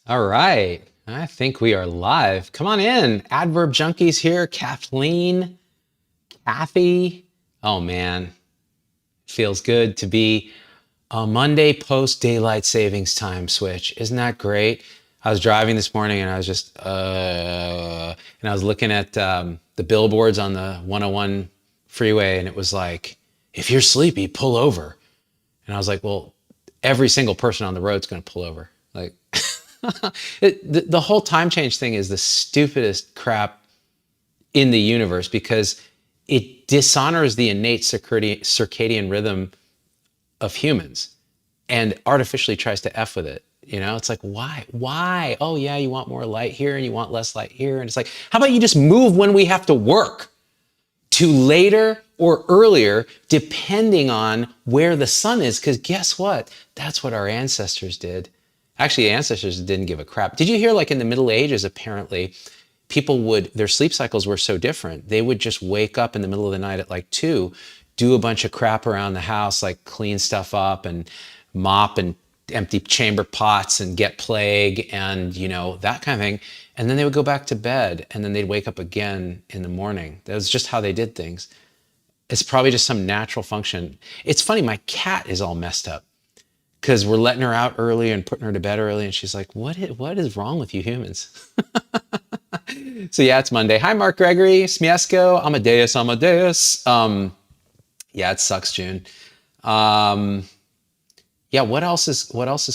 All right. I think we are live. Come on in. Adverb junkies here. Kathleen, Kathy. Oh man, feels good to be a Monday post daylight savings time switch. Isn't that great? I was driving this morning and I was just, and I was looking at the billboards on the 101 freeway and it was like, if you're sleepy, pull over. And I was like, well, every single person on the road's going to pull over. Like, the whole time change thing is the stupidest crap in the universe because it dishonors the innate circadian rhythm of humans and artificially tries to F with it. You know, it's like, why? Oh yeah, you want more light here and you want less light here. And it's like, how about you just move when we have to work to later or earlier, depending on where the sun is? Because guess what? That's what our ancestors did. Actually, ancestors didn't give a crap. Did you hear, like in the Middle Ages, apparently, their sleep cycles were so different. They would just wake up in the middle of the night at like 2, do a bunch of crap around the house, like clean stuff up and mop and empty chamber pots and get plague and, you know, that kind of thing. And then they would go back to bed and then they'd wake up again in the morning. That was just how they did things. It's probably just some natural function. It's funny, my cat is all messed up because we're letting her out early and putting her to bed early. And she's like, what is wrong with you humans? So yeah, it's Monday. Hi, Mark Gregory, Smiesko, Amadeus. Yeah, it sucks, June. Yeah, what else is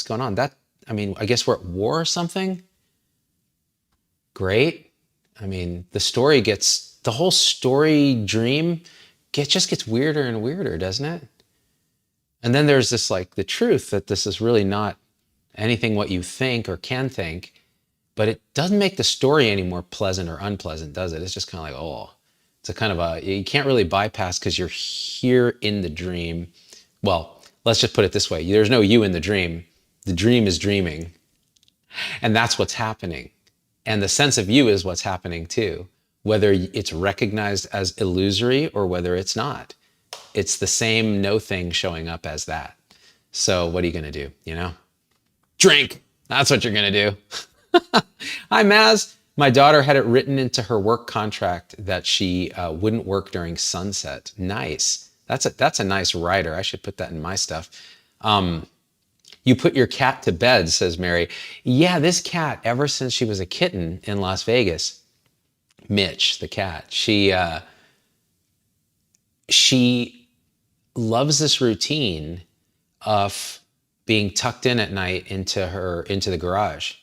going on? I guess we're at war or something. Great. I mean, the whole story dream just gets weirder and weirder, doesn't it? And then there's this, like, the truth that this is really not anything what you think or can think, but it doesn't make the story any more pleasant or unpleasant, does it? It's just kind of like, oh, it's a kind of you can't really bypass because you're here in the dream. Well, let's just put it this way. There's no you in the dream. The dream is dreaming. And that's what's happening. And the sense of you is what's happening too, whether it's recognized as illusory or whether it's not. It's the same no thing showing up as that. So what are you going to do? You know, drink. That's what you're going to do. Hi, Maz. My daughter had it written into her work contract that she wouldn't work during sunset. Nice. That's a nice writer. I should put that in my stuff. You put your cat to bed, says Mary. Yeah, this cat, ever since she was a kitten in Las Vegas, Mitch, the cat, she loves this routine of being tucked in at night into the garage.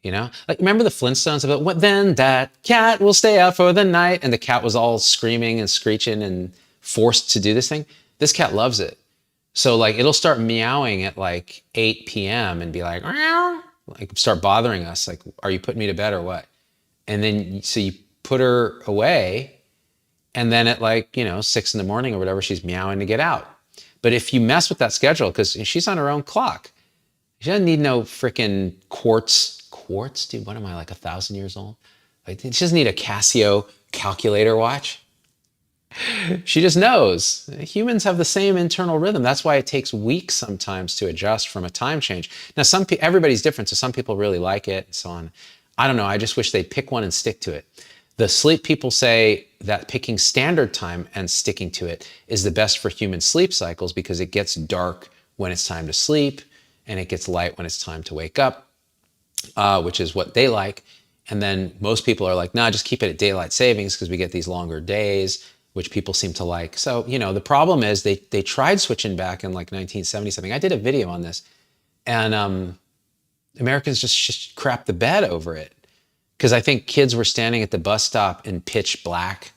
You know, like, remember the Flintstones about what then that cat will stay out for the night, and the cat was all screaming and screeching and forced to do this thing. This cat loves it. So like it'll start meowing at like 8 p.m. and be like, meow, like start bothering us. Like, are you putting me to bed or what? And then so you put her away, and then at like, 6 in the morning or whatever, she's meowing to get out. But if you mess with that schedule, because she's on her own clock, she doesn't need no freaking quartz, dude. What am I, like 1,000 years old? Like, she doesn't need a Casio calculator watch. She just knows. Humans have the same internal rhythm. That's why it takes weeks sometimes to adjust from a time change. Now, everybody's different, so some people really like it and so on. I don't know. I just wish they'd pick one and stick to it. The sleep people say that picking standard time and sticking to it is the best for human sleep cycles because it gets dark when it's time to sleep and it gets light when it's time to wake up, which is what they like. And then most people are like, nah, just keep it at daylight savings because we get these longer days, which people seem to like. So, the problem is they tried switching back in like 1970 something. I did a video on this, and Americans just crapped the bed over it. Because I think kids were standing at the bus stop in pitch black,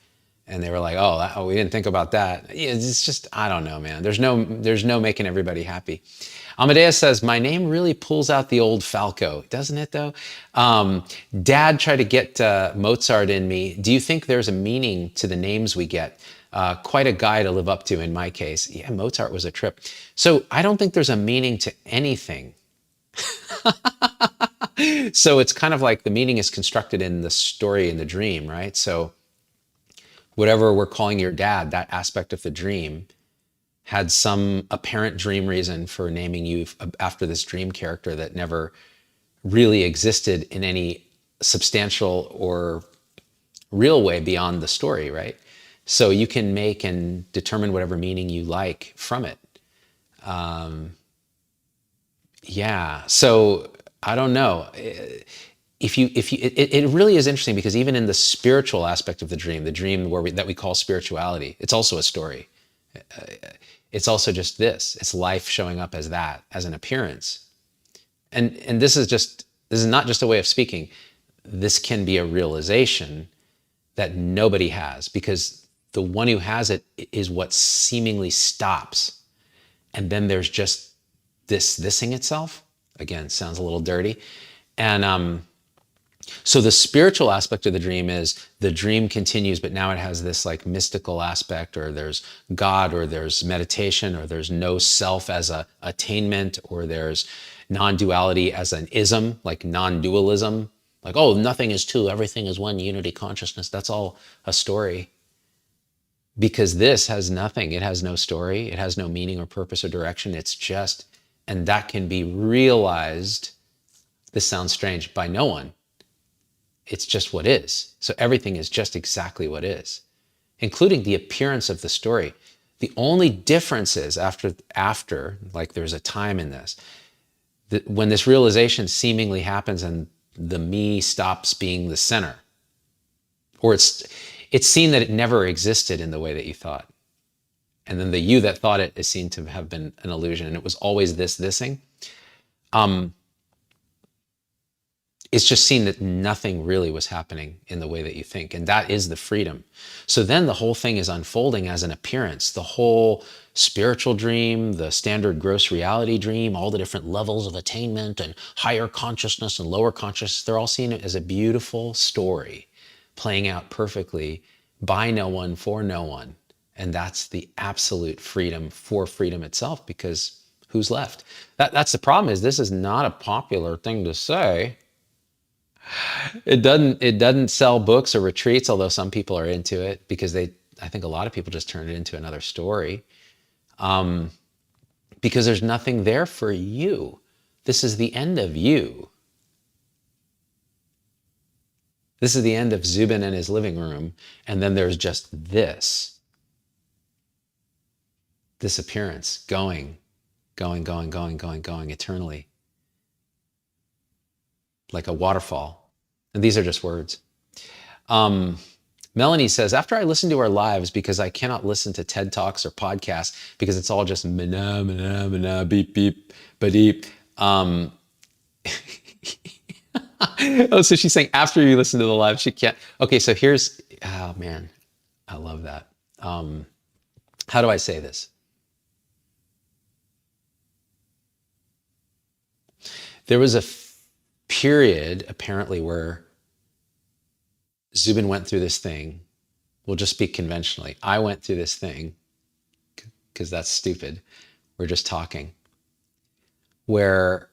and they were like, "Oh, we didn't think about that." It's just, I don't know, man. There's no making everybody happy. Amadeus says, my name really pulls out the old Falco, doesn't it though? Dad tried to get Mozart in me. Do you think there's a meaning to the names we get? Quite a guy to live up to in my case. Yeah, Mozart was a trip. So I don't think there's a meaning to anything. So it's kind of like the meaning is constructed in the story, in the dream, right? So whatever we're calling your dad, that aspect of the dream, had some apparent dream reason for naming you after this dream character that never really existed in any substantial or real way beyond the story, right? So you can make and determine whatever meaning you like from it. Yeah. So I don't know. It really is interesting because even in the spiritual aspect of the dream that we call spirituality, it's also a story. It's also just this. It's life showing up as that, as an appearance. And this is not just a way of speaking. This can be a realization that nobody has, because the one who has it is what seemingly stops. And then there's just thising itself. Again, sounds a little dirty. And so the spiritual aspect of the dream is the dream continues, but now it has this like mystical aspect, or there's God, or there's meditation, or there's no self as a attainment, or there's non-duality as an ism, like non-dualism. Like, oh, nothing is two, everything is one unity consciousness. That's all a story. Because this has nothing. It has no story. It has no meaning or purpose or direction. It's just, and that can be realized, this sounds strange, by no one. It's just what is. So everything is just exactly what is, including the appearance of the story. The only difference is after, like there's a time in this, that when this realization seemingly happens and the me stops being the center, or it's seen that it never existed in the way that you thought. And then the you that thought it is seen to have been an illusion, and it was always thising. It's just seen that nothing really was happening in the way that you think. And that is the freedom. So then the whole thing is unfolding as an appearance. The whole spiritual dream, the standard gross reality dream, all the different levels of attainment and higher consciousness and lower consciousness, they're all seen as a beautiful story playing out perfectly by no one, for no one. And that's the absolute freedom for freedom itself, because who's left? That's the problem, is this is not a popular thing to say. It doesn't sell books or retreats, although some people are into it, because I think a lot of people just turn it into another story. Because there's nothing there for you. This is the end of you. This is the end of Zubin in his living room, and then there's just this appearance going eternally, like a waterfall. And these are just words. Melanie says, after I listen to our lives, because I cannot listen to TED Talks or podcasts because it's all just mana, mana, mana, beep, beep, ba-deep. Oh, so she's saying after you listen to the live, she can't. Okay, so here's, oh man, I love that. How do I say this? There was a period, apparently, where Zubin went through this thing. We'll just speak conventionally. I went through this thing, because that's stupid. We're just talking. Where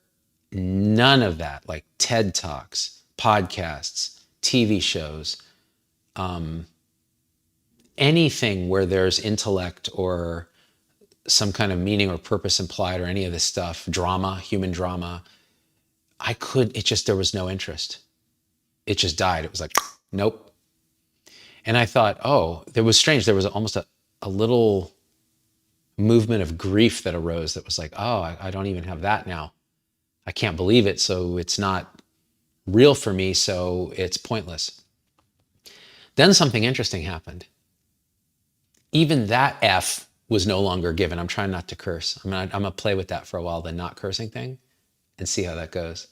none of that, like TED Talks, podcasts, TV shows, anything where there's intellect or some kind of meaning or purpose implied, or any of this stuff, drama, human drama, there was no interest. It just died. It was like, nope. And I thought, oh, it was strange. There was almost a little movement of grief that arose that was like, oh, I don't even have that now. I can't believe it, so it's not real for me, so it's pointless. Then something interesting happened. Even that F was no longer given. I'm trying not to curse. I'm gonna play with that for a while, the not cursing thing, and see how that goes.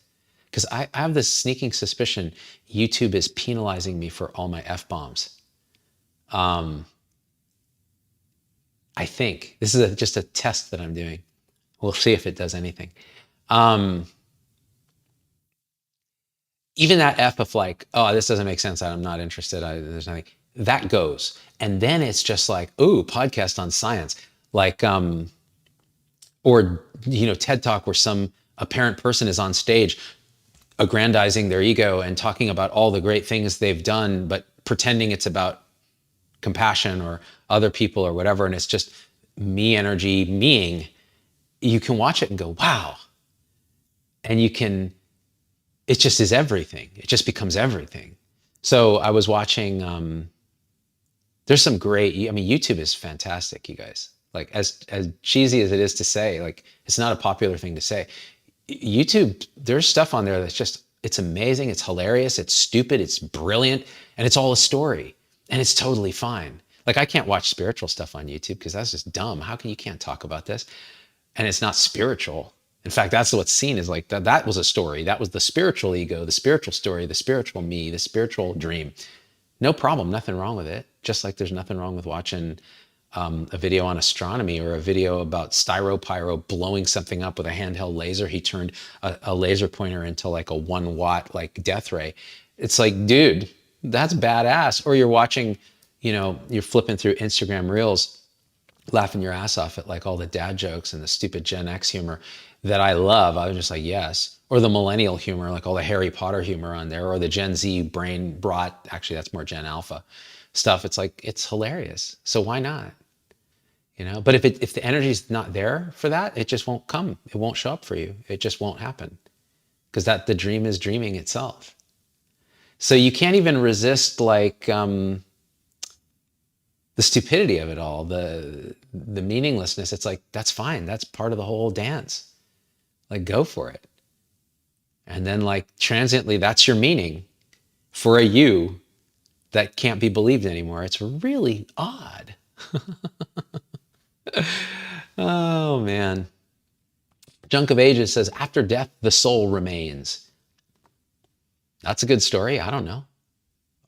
Because I have this sneaking suspicion YouTube is penalizing me for all my F-bombs. I think. This is just a test that I'm doing. We'll see if it does anything. Even that F of like, oh, this doesn't make sense, I'm not interested, there's nothing, that goes. And then it's just like, ooh, podcast on science. Like, or, TED Talk where some apparent person is on stage aggrandizing their ego and talking about all the great things they've done, but pretending it's about compassion or other people or whatever. And it's just me energy, meing. You can watch it and go, wow. And you can it just is everything. It just becomes everything. So I was watching, there's some great, I mean, YouTube is fantastic, you guys. Like as cheesy as it is to say, like it's not a popular thing to say. YouTube, there's stuff on there that's just, it's amazing, it's hilarious, it's stupid, it's brilliant, and it's all a story. And it's totally fine. Like I can't watch spiritual stuff on YouTube because that's just dumb. How can you can't talk about this? And it's not spiritual. In fact, that's what's seen as like that was a story. That was the spiritual ego, the spiritual story, the spiritual me, the spiritual dream. No problem, nothing wrong with it. Just like there's nothing wrong with watching a video on astronomy or a video about styropyro blowing something up with a handheld laser. He turned a laser pointer into like a 1 watt like death ray. It's like, dude, that's badass. Or you're watching, you know, you're flipping through Instagram Reels, laughing your ass off at like all the dad jokes and the stupid Gen X humor that I love. I was just like, yes. Or the millennial humor, like all the Harry Potter humor on there, or the Gen Z brain brought, actually that's more Gen Alpha stuff. It's like, it's hilarious. So why not? You know, but if the energy's not there for that, it just won't come. It won't show up for you. It just won't happen because that the dream is dreaming itself. So you can't even resist like the stupidity of it all, the meaninglessness. It's like, that's fine. That's part of the whole dance. Like, go for it. And then like transiently, that's your meaning for a you that can't be believed anymore. It's really odd. Oh man. Junk of Ages says, after death, the soul remains. That's a good story. I don't know.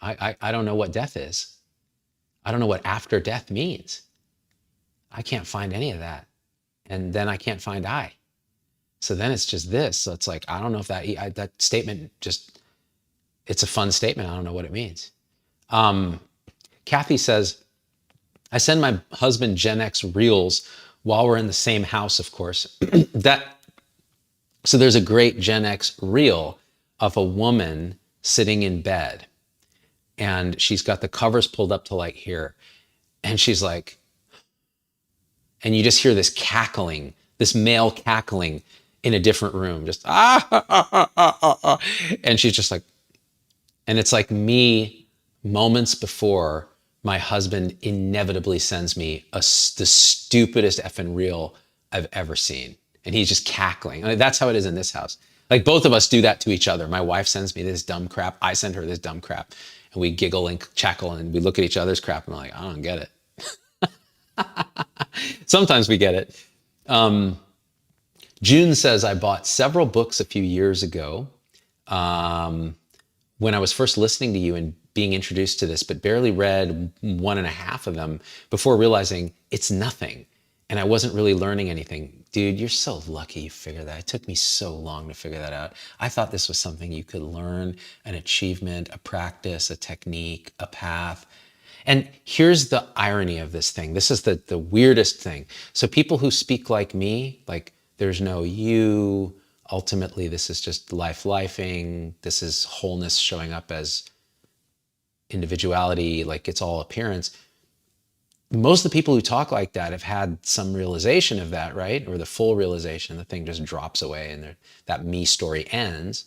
I don't know what death is. I don't know what after death means. I can't find any of that. And then I can't find I. So then it's just this. So it's like, I don't know if that statement just, it's a fun statement. I don't know what it means. Kathy says, I send my husband Gen X reels while we're in the same house, of course. So there's a great Gen X reel of a woman sitting in bed and she's got the covers pulled up to like here. And she's like, and you just hear this cackling, this male cackling in a different room, just and she's just like, and it's like me moments before my husband inevitably sends me the stupidest effing reel I've ever seen. And he's just cackling. I mean, that's how it is in this house. Like both of us do that to each other. My wife sends me this dumb crap. I send her this dumb crap. And we giggle and chuckle and we look at each other's crap and we're like, I don't get it. Sometimes we get it. June says, I bought several books a few years ago when I was first listening to you and being introduced to this, but barely read 1.5 of them before realizing it's nothing. And I wasn't really learning anything. Dude, you're so lucky you figured that. It took me so long to figure that out. I thought this was something you could learn, an achievement, a practice, a technique, a path. And here's the irony of this thing. This is the weirdest thing. So people who speak like me, like there's no you, ultimately this is just lifing, this is wholeness showing up as individuality, like it's all appearance. Most of the people who talk like that have had some realization of that, right? Or the full realization, the thing just drops away and that me story ends.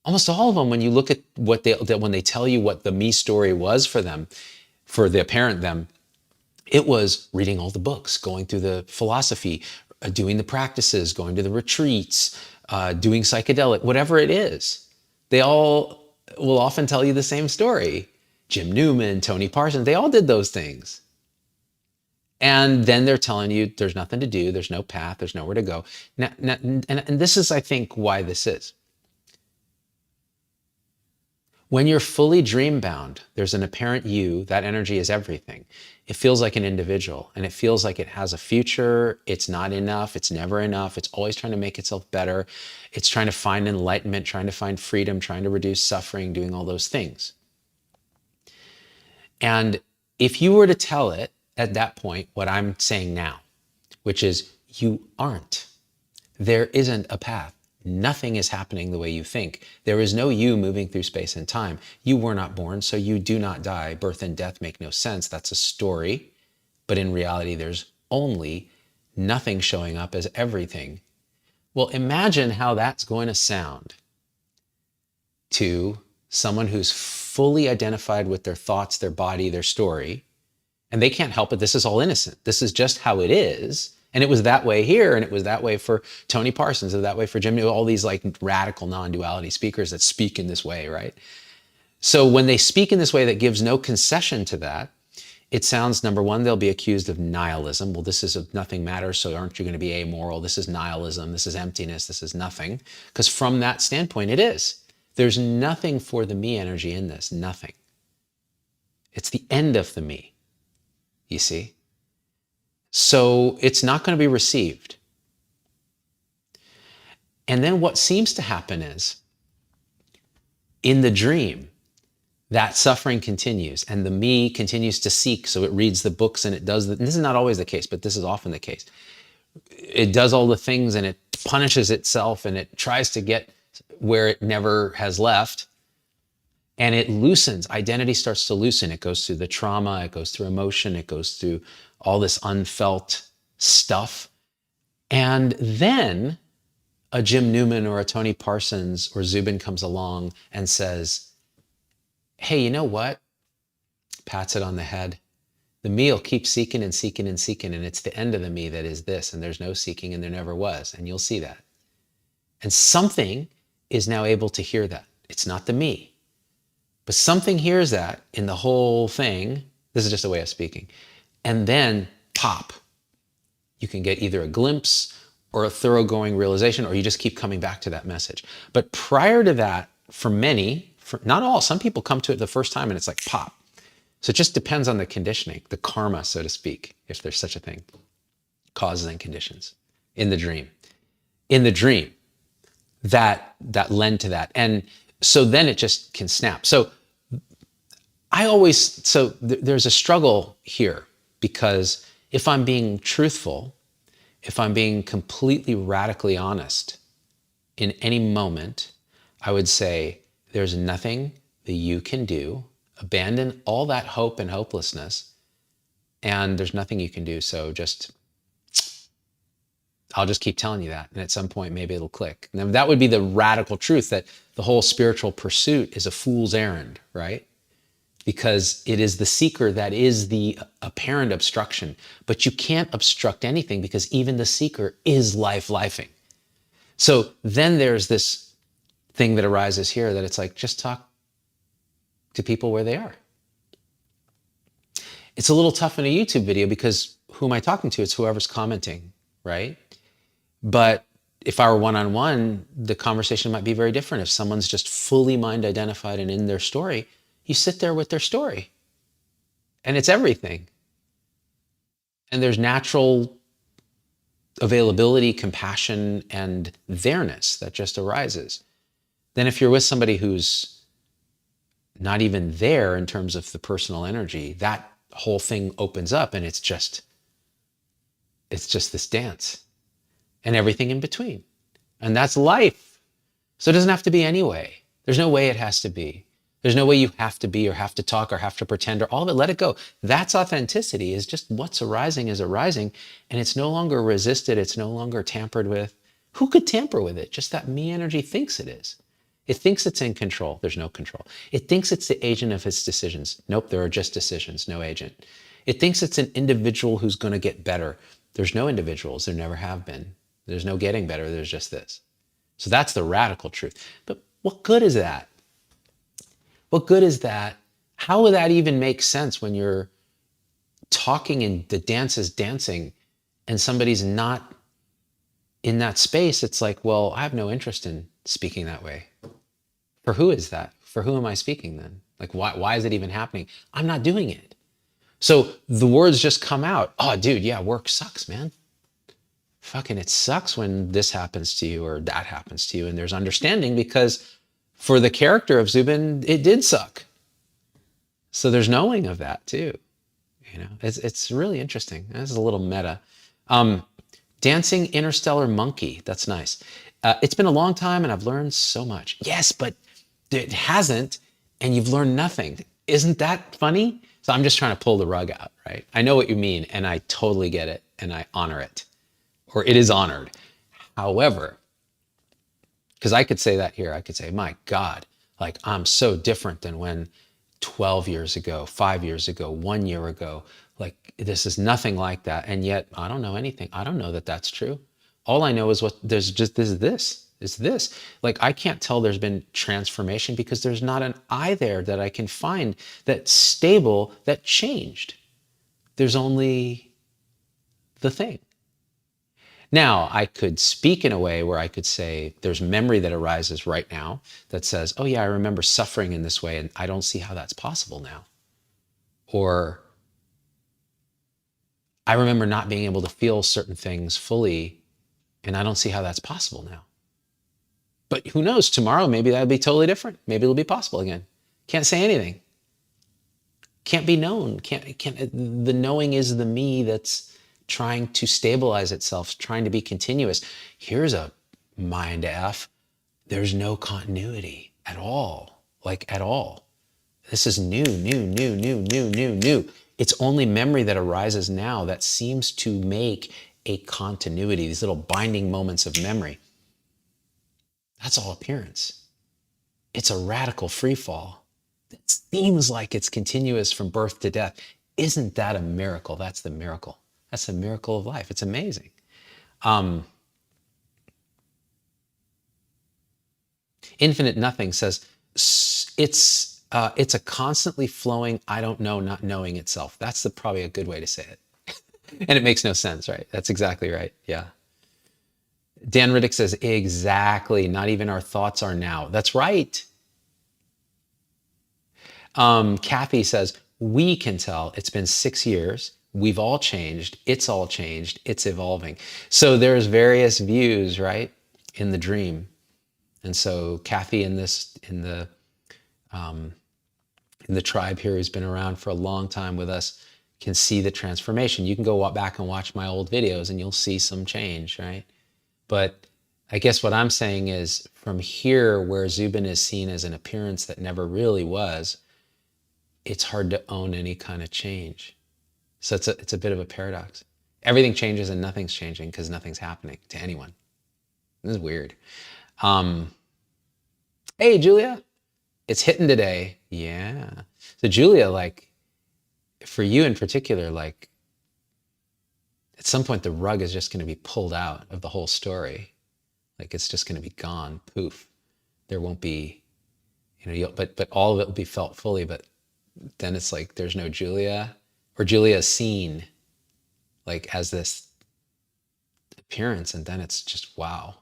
Almost all of them, when you look at what when they tell you what the me story was for them, for the apparent them, it was reading all the books, going through the philosophy, doing the practices, going to the retreats, doing psychedelic, whatever it is. They all will often tell you the same story. Jim Newman, Tony Parsons, they all did those things. And then they're telling you there's nothing to do, there's no path, there's nowhere to go. And this is, I think, why this is. When you're fully dream bound, there's an apparent you, that energy is everything. It feels like an individual and it feels like it has a future. It's not enough. It's never enough. It's always trying to make itself better. It's trying to find enlightenment, trying to find freedom, trying to reduce suffering, doing all those things. And if you were to tell it at that point, what I'm saying now, which is you aren't, there isn't a path. Nothing is happening the way you think. There is no you moving through space and time. You were not born, so you do not die. Birth and death make no sense. That's a story. But in reality, there's only nothing showing up as everything. Well, imagine how that's going to sound to someone who's fully identified with their thoughts, their body, their story, and they can't help it. This is all innocent. This is just how it is. And it was that way here, and it was that way for Tony Parsons, and that way for Jim, all these like radical non-duality speakers that speak in this way, right? So when they speak in this way that gives no concession to that, it sounds, number one, they'll be accused of nihilism. Well, this is nothing matters, so aren't you going to be amoral? This is nihilism. This is emptiness. This is nothing. Because from that standpoint, it is. There's nothing for the me energy in this, nothing. It's the end of the me, you see? So it's not going to be received. And then what seems to happen is, in the dream, that suffering continues and the me continues to seek. So it reads the books and it does, and this is not always the case, but this is often the case. It does all the things and it punishes itself and it tries to get where it never has left. And it loosens, identity starts to loosen. It goes through the trauma, it goes through emotion, it goes through all this unfelt stuff. And then a Jim Newman or a Tony Parsons or Zubin comes along and says, hey, you know what? Pats it on the head. The me will keep seeking and seeking and seeking, and it's the end of the me that is this, and there's no seeking and there never was, and you'll see that. And something is now able to hear that. It's not the me, but something hears that in the whole thing. This is just a way of speaking. And then pop, you can get either a glimpse or a thoroughgoing realization, or you just keep coming back to that message. But prior to that, for many, not all, some people come to it the first time and it's like pop. So it just depends on the conditioning, the karma, so to speak, if there's such a thing, causes and conditions in the dream. In the dream, that lend to that. And so then it just can snap. So there's a struggle here, because if I'm being truthful, if I'm being completely radically honest in any moment, I would say, there's nothing that you can do. Abandon all that hope and hopelessness, and there's nothing you can do. So I'll just keep telling you that, and at some point maybe it'll click. And that would be the radical truth, that the whole spiritual pursuit is a fool's errand, right? Because it is the seeker that is the apparent obstruction, but you can't obstruct anything, because even the seeker is lifing. So then there's this thing that arises here, that it's like, just talk to people where they are. It's a little tough in a YouTube video, because who am I talking to? It's whoever's commenting, right? But if I were one-on-one, the conversation might be very different. If someone's just fully mind identified and in their story, you sit there with their story, and it's everything. And there's natural availability, compassion, and there-ness that just arises. Then if you're with somebody who's not even there in terms of the personal energy, that whole thing opens up, and it's just this dance and everything in between. And that's life. So it doesn't have to be any way. There's no way it has to be. There's no way you have to be or have to talk or have to pretend or all of it. Let it go. That's authenticity, is just what's arising is arising, and it's no longer resisted. It's no longer tampered with. Who could tamper with it? Just that me energy thinks it is. It thinks it's in control. There's no control. It thinks it's the agent of its decisions. Nope, there are just decisions, no agent. It thinks it's an individual who's going to get better. There's no individuals. There never have been. There's no getting better. There's just this. So that's the radical truth. But what good is that? What good is that? How would that even make sense when you're talking and the dance is dancing and somebody's not in that space? It's like, well, I have no interest in speaking that way. For who is that? For who am I speaking then? Like, why is it even happening? I'm not doing it. So the words just come out. Oh, dude, yeah, work sucks, man. Fucking it sucks when this happens to you or that happens to you. And there's understanding, because for the character of Zubin, it did suck. So there's knowing of that too. You know, it's really interesting. This is a little meta. Dancing interstellar monkey. That's nice. It's been a long time and I've learned so much. Yes, but it hasn't, and you've learned nothing. Isn't that funny? So I'm just trying to pull the rug out, right? I know what you mean, and I totally get it, and I honor it, or it is honored. However, because I could say that here, I could say, my God, Like, I'm so different than when 12 years ago, 5 years ago, 1 year ago. Like, this is nothing like that. And yet, I don't know anything. I don't know that that's true. All I know is what there's just this. Like, I can't tell there's been transformation because there's not an I there that I can find that's stable, that changed. There's only the thing. Now, I could speak in a way where I could say there's memory that arises right now that says, oh yeah, I remember suffering in this way and I don't see how that's possible now. Or I remember not being able to feel certain things fully and I don't see how that's possible now. But who knows, tomorrow maybe that'll be totally different. Maybe it'll be possible again. Can't say anything. Can't be known. The knowing is the me that's trying to stabilize itself, trying to be continuous. Here's a mind F. There's no continuity at all, like at all. This is new. It's only memory that arises now that seems to make a continuity, these little binding moments of memory. That's all appearance. It's a radical free fall. It seems like it's continuous from birth to death. Isn't that a miracle? That's the miracle. That's the miracle of life. It's amazing. Infinite Nothing says, it's a constantly flowing, I don't know, not knowing itself. That's probably a good way to say it. And it makes no sense, right? That's exactly right. Yeah. Dan Riddick says, exactly. Not even our thoughts are now. That's right. Kathy says, we can tell it's been 6 years. We've all changed. It's all changed. It's evolving. So there's various views, right, in the dream. And so Kathy in the tribe here, who's been around for a long time with us, can see the transformation. You can go back and watch my old videos and you'll see some change, right? But I guess what I'm saying is, from here, where Zubin is seen as an appearance that never really was, it's hard to own any kind of change. So it's a bit of a paradox. Everything changes and nothing's changing because nothing's happening to anyone. This is weird. Hey, Julia, it's hitting today. Yeah. So Julia, like, for you in particular, like, at some point the rug is just going to be pulled out of the whole story. Like, it's just going to be gone, poof. There won't be, but all of it will be felt fully. But then it's like there's no Julia, or Julia is seen like as this appearance, and then it's just wow,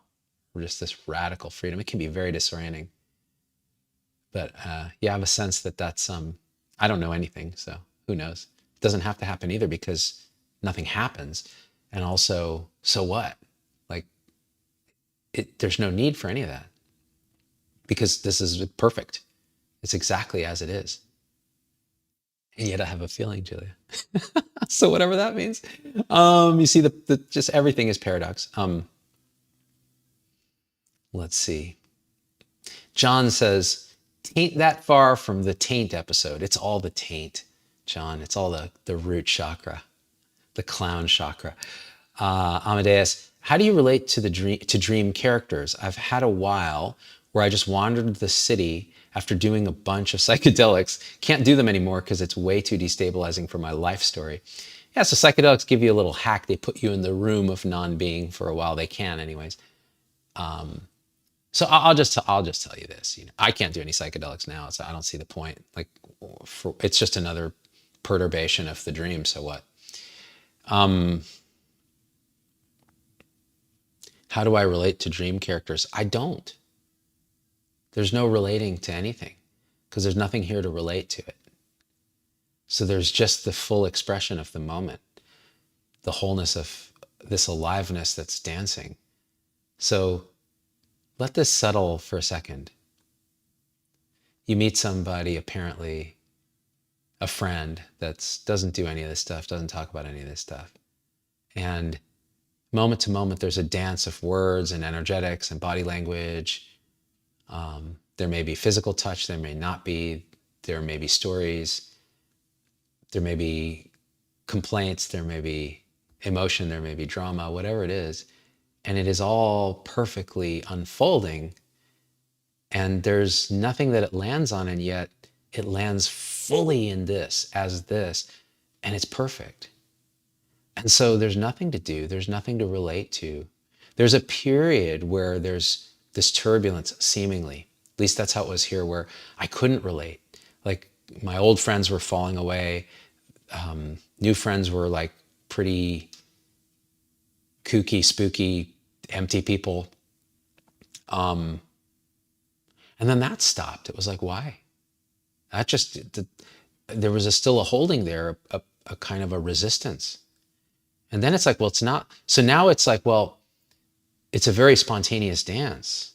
just this radical freedom. It can be very disorienting. But yeah, I have a sense that that's I don't know anything, so who knows? It doesn't have to happen either, because nothing happens. And also, so what? Like, there's no need for any of that, because this is perfect. It's exactly as it is. And yet I have a feeling, Julia. So whatever that means. You see, just everything is paradox. Let's see. John says, taint that far from the taint episode. It's all the taint, John. It's all the root chakra, the clown chakra. Amadeus, how do you relate to dream characters? I've had a while where I just wandered the city after doing a bunch of psychedelics. Can't do them anymore because it's way too destabilizing for my life story. Yeah, so psychedelics give you a little hack. They put you in the room of non-being for a while. They can, anyways. So I'll just tell you this. I can't do any psychedelics now, so I don't see the point. Like, it's just another perturbation of the dream. So what? How do I relate to dream characters? I don't. There's no relating to anything, because there's nothing here to relate to it. So there's just the full expression of the moment, the wholeness of this aliveness that's dancing. So let this settle for a second. You meet somebody, apparently a friend, that doesn't do any of this stuff, doesn't talk about any of this stuff. And moment to moment, there's a dance of words and energetics and body language. There may be physical touch, there may not be. There may be stories, there may be complaints, there may be emotion, there may be drama, whatever it is. And it is all perfectly unfolding. And there's nothing that it lands on, and yet it lands fully in this, as this, and it's perfect. And so there's nothing to do, there's nothing to relate to. There's a period where there's this turbulence, seemingly. At least that's how it was here, where I couldn't relate. Like, my old friends were falling away. New friends were like pretty kooky, spooky, empty people. And then that stopped. It was like, why? That just, there was still a holding there, a kind of a resistance. And then it's like, well, it's not. So now it's like, well, it's a very spontaneous dance.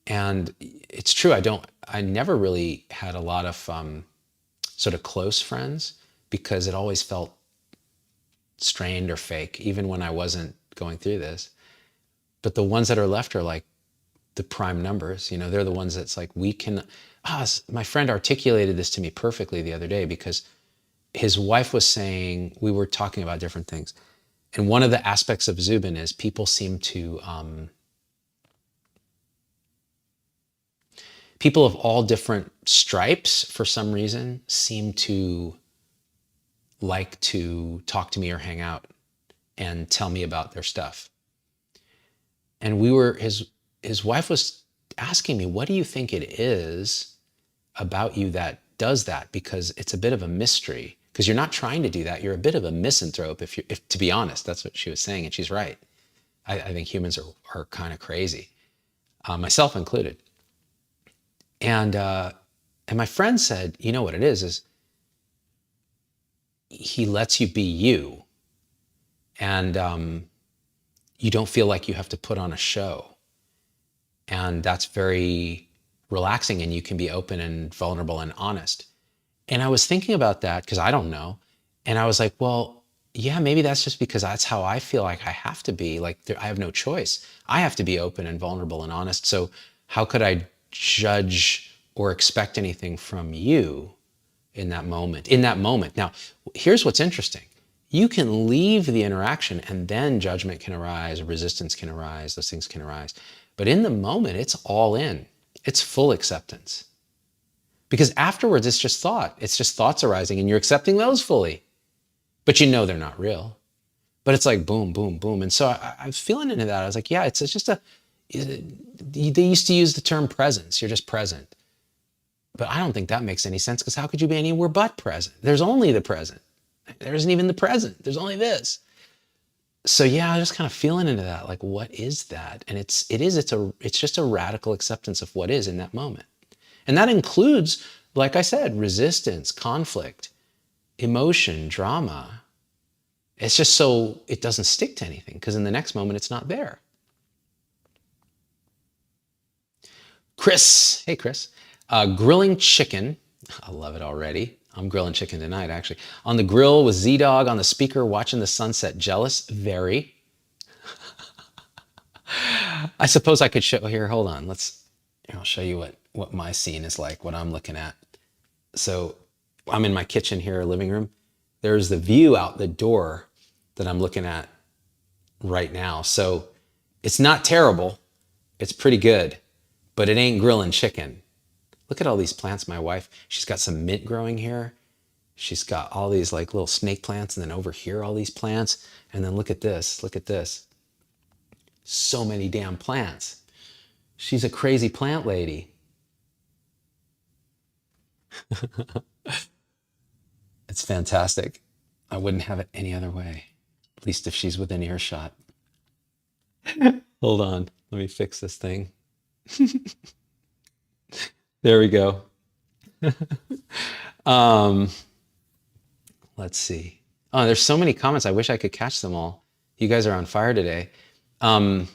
And it's true, I never really had a lot of sort of close friends, because it always felt strained or fake, even when I wasn't going through this. But the ones that are left are like the prime numbers. You know, they're the ones that's like, we can, my friend articulated this to me perfectly the other day, because his wife was saying, we were talking about different things. And one of the aspects of Zubin is people seem to, people of all different stripes, for some reason, seem to like to talk to me or hang out and tell me about their stuff. And his wife was asking me, what do you think it is about you that does that? Because it's a bit of a mystery, because you're not trying to do that. You're a bit of a misanthrope, if to be honest. That's what she was saying, and she's right. I think humans are kind of crazy, myself included. And my friend said, you know what it is he lets you be you, and you don't feel like you have to put on a show. And that's very relaxing, and you can be open and vulnerable and honest. And I was thinking about that, because I don't know. And I was like, well, yeah, maybe that's just because that's how I feel like I have to be. Like, I have no choice. I have to be open and vulnerable and honest. So how could I judge or expect anything from you in that moment? Now, here's what's interesting. You can leave the interaction, and then judgment can arise, resistance can arise, those things can arise. But in the moment, it's all in. It's full acceptance. Because afterwards, it's just thought. It's just thoughts arising, and you're accepting those fully. But you know they're not real. But it's like boom, boom, boom. And so I was feeling into that. I was like, yeah, it's just they used to use the term presence. You're just present. But I don't think that makes any sense, because how could you be anywhere but present? There's only the present. There isn't even the present. There's only this. So yeah, I was just kind of feeling into that. Like, what is that? And it's just a radical acceptance of what is in that moment. And that includes, like I said, resistance, conflict, emotion, drama. It's just so it doesn't stick to anything, because in the next moment, it's not there. Chris, hey Chris, grilling chicken. I love it already. I'm grilling chicken tonight, actually. On the grill with Z-Dog on the speaker, watching the sunset. Jealous? Very. I suppose I could show, here, hold on. I'll show you what my scene is like, what I'm looking at. So I'm in my kitchen here, living room. There's the view out the door that I'm looking at right now. So it's not terrible. It's pretty good, but it ain't grilling chicken. Look at all these plants. My wife, she's got some mint growing here. She's got all these like little snake plants, and then over here, all these plants. And then look at this, look at this. So many damn plants. She's a crazy plant lady. It's fantastic. I wouldn't have it any other way, at least if she's within earshot. Hold on, let me fix this thing. There we go. Let's see. Oh, there's so many comments. I wish I could catch them all. You guys are on fire today. Bruh,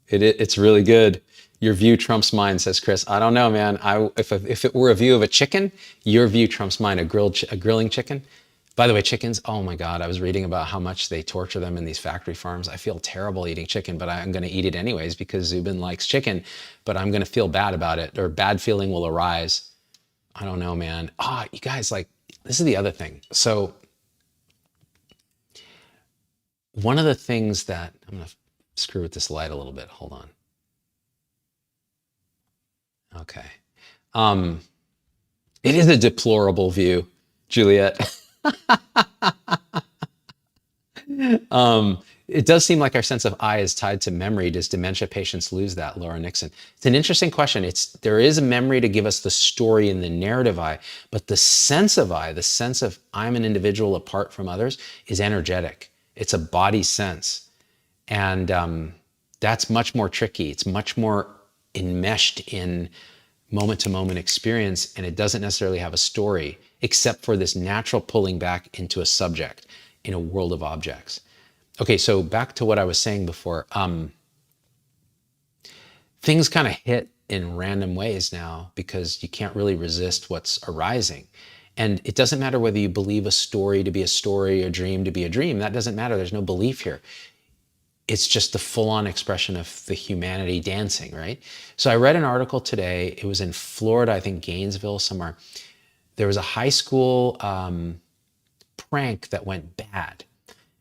it's really good. Your view trumps mine, says Chris. I don't know, man. If it were a view of a chicken, your view trumps mine. A grilling chicken. By the way, chickens, oh my God, I was reading about how much they torture them in these factory farms. I feel terrible eating chicken, but I'm going to eat it anyways because Zubin likes chicken, but I'm going to feel bad about it, or bad feeling will arise. I don't know, man. You guys, like, this is the other thing. So one of the things that, I'm going to screw with this light a little bit. Hold on. Okay. Um, it is a deplorable view, Juliet. It does seem like our sense of I is tied to memory. Does dementia patients lose that, Laura Nixon? It's an interesting question. There is a memory to give us the story in the narrative I, but the sense of I, the sense of I'm an individual apart from others, is energetic. It's a body sense. And that's much more tricky. It's much more enmeshed in moment to moment experience, and it doesn't necessarily have a story, except for this natural pulling back into a subject in a world of objects. Okay, so back to what I was saying before. Things kind of hit in random ways now because you can't really resist what's arising. And it doesn't matter whether you believe a story to be a story, a dream to be a dream. That doesn't matter. There's no belief here. It's just the full-on expression of the humanity dancing, right? So I read an article today. It was in Florida, I think Gainesville somewhere. There was a high school prank that went bad,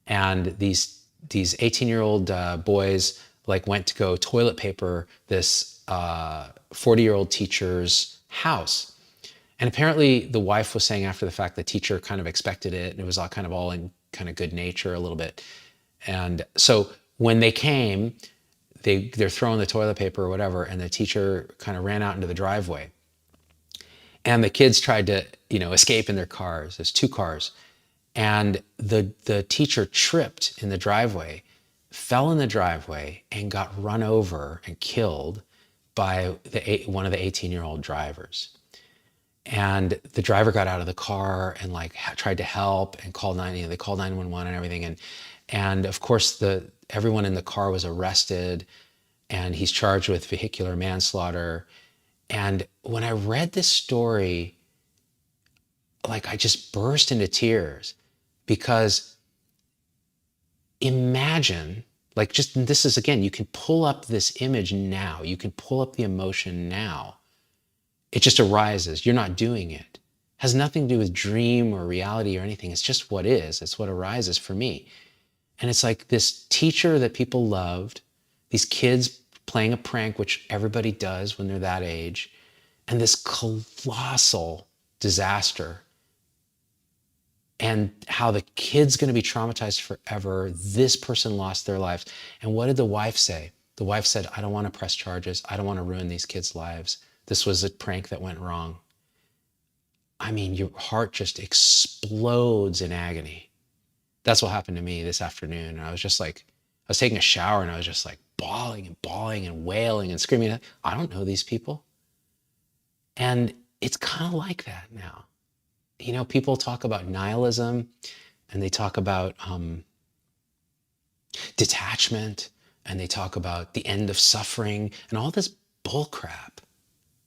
and these 18-year-old boys like went to go toilet paper this 40-year-old teacher's house. And apparently the wife was saying after the fact the teacher kind of expected it, and it was all in kind of good nature a little bit. And so when they came, they're throwing the toilet paper or whatever, and the teacher kind of ran out into the driveway. And the kids tried to, escape in their cars. There's 2 cars. And the teacher tripped in the driveway, fell in the driveway, and got run over and killed by one of the 18-year-old drivers. And the driver got out of the car and tried to help and called they called 911 and everything. And of course everyone in the car was arrested, and he's charged with vehicular manslaughter. And when I read this story, I just burst into tears, because imagine, this is, again, you can pull up this image now. You can pull up the emotion now. It just arises. You're not doing it. It has nothing to do with dream or reality or anything. It's just what is. It's what arises for me. And it's like this teacher that people loved, these kids playing a prank, which everybody does when they're that age, and this colossal disaster, and how the kid's going to be traumatized forever. This person lost their lives. And what did the wife say? The wife said, I don't want to press charges. I don't want to ruin these kids' lives. This was a prank that went wrong. I mean, your heart just explodes in agony. That's what happened to me this afternoon. And I was just I was taking a shower, and I was just bawling and wailing and screaming. I don't know these people. And it's kind of like that now. People talk about nihilism, and they talk about detachment, and they talk about the end of suffering and all this bull crap.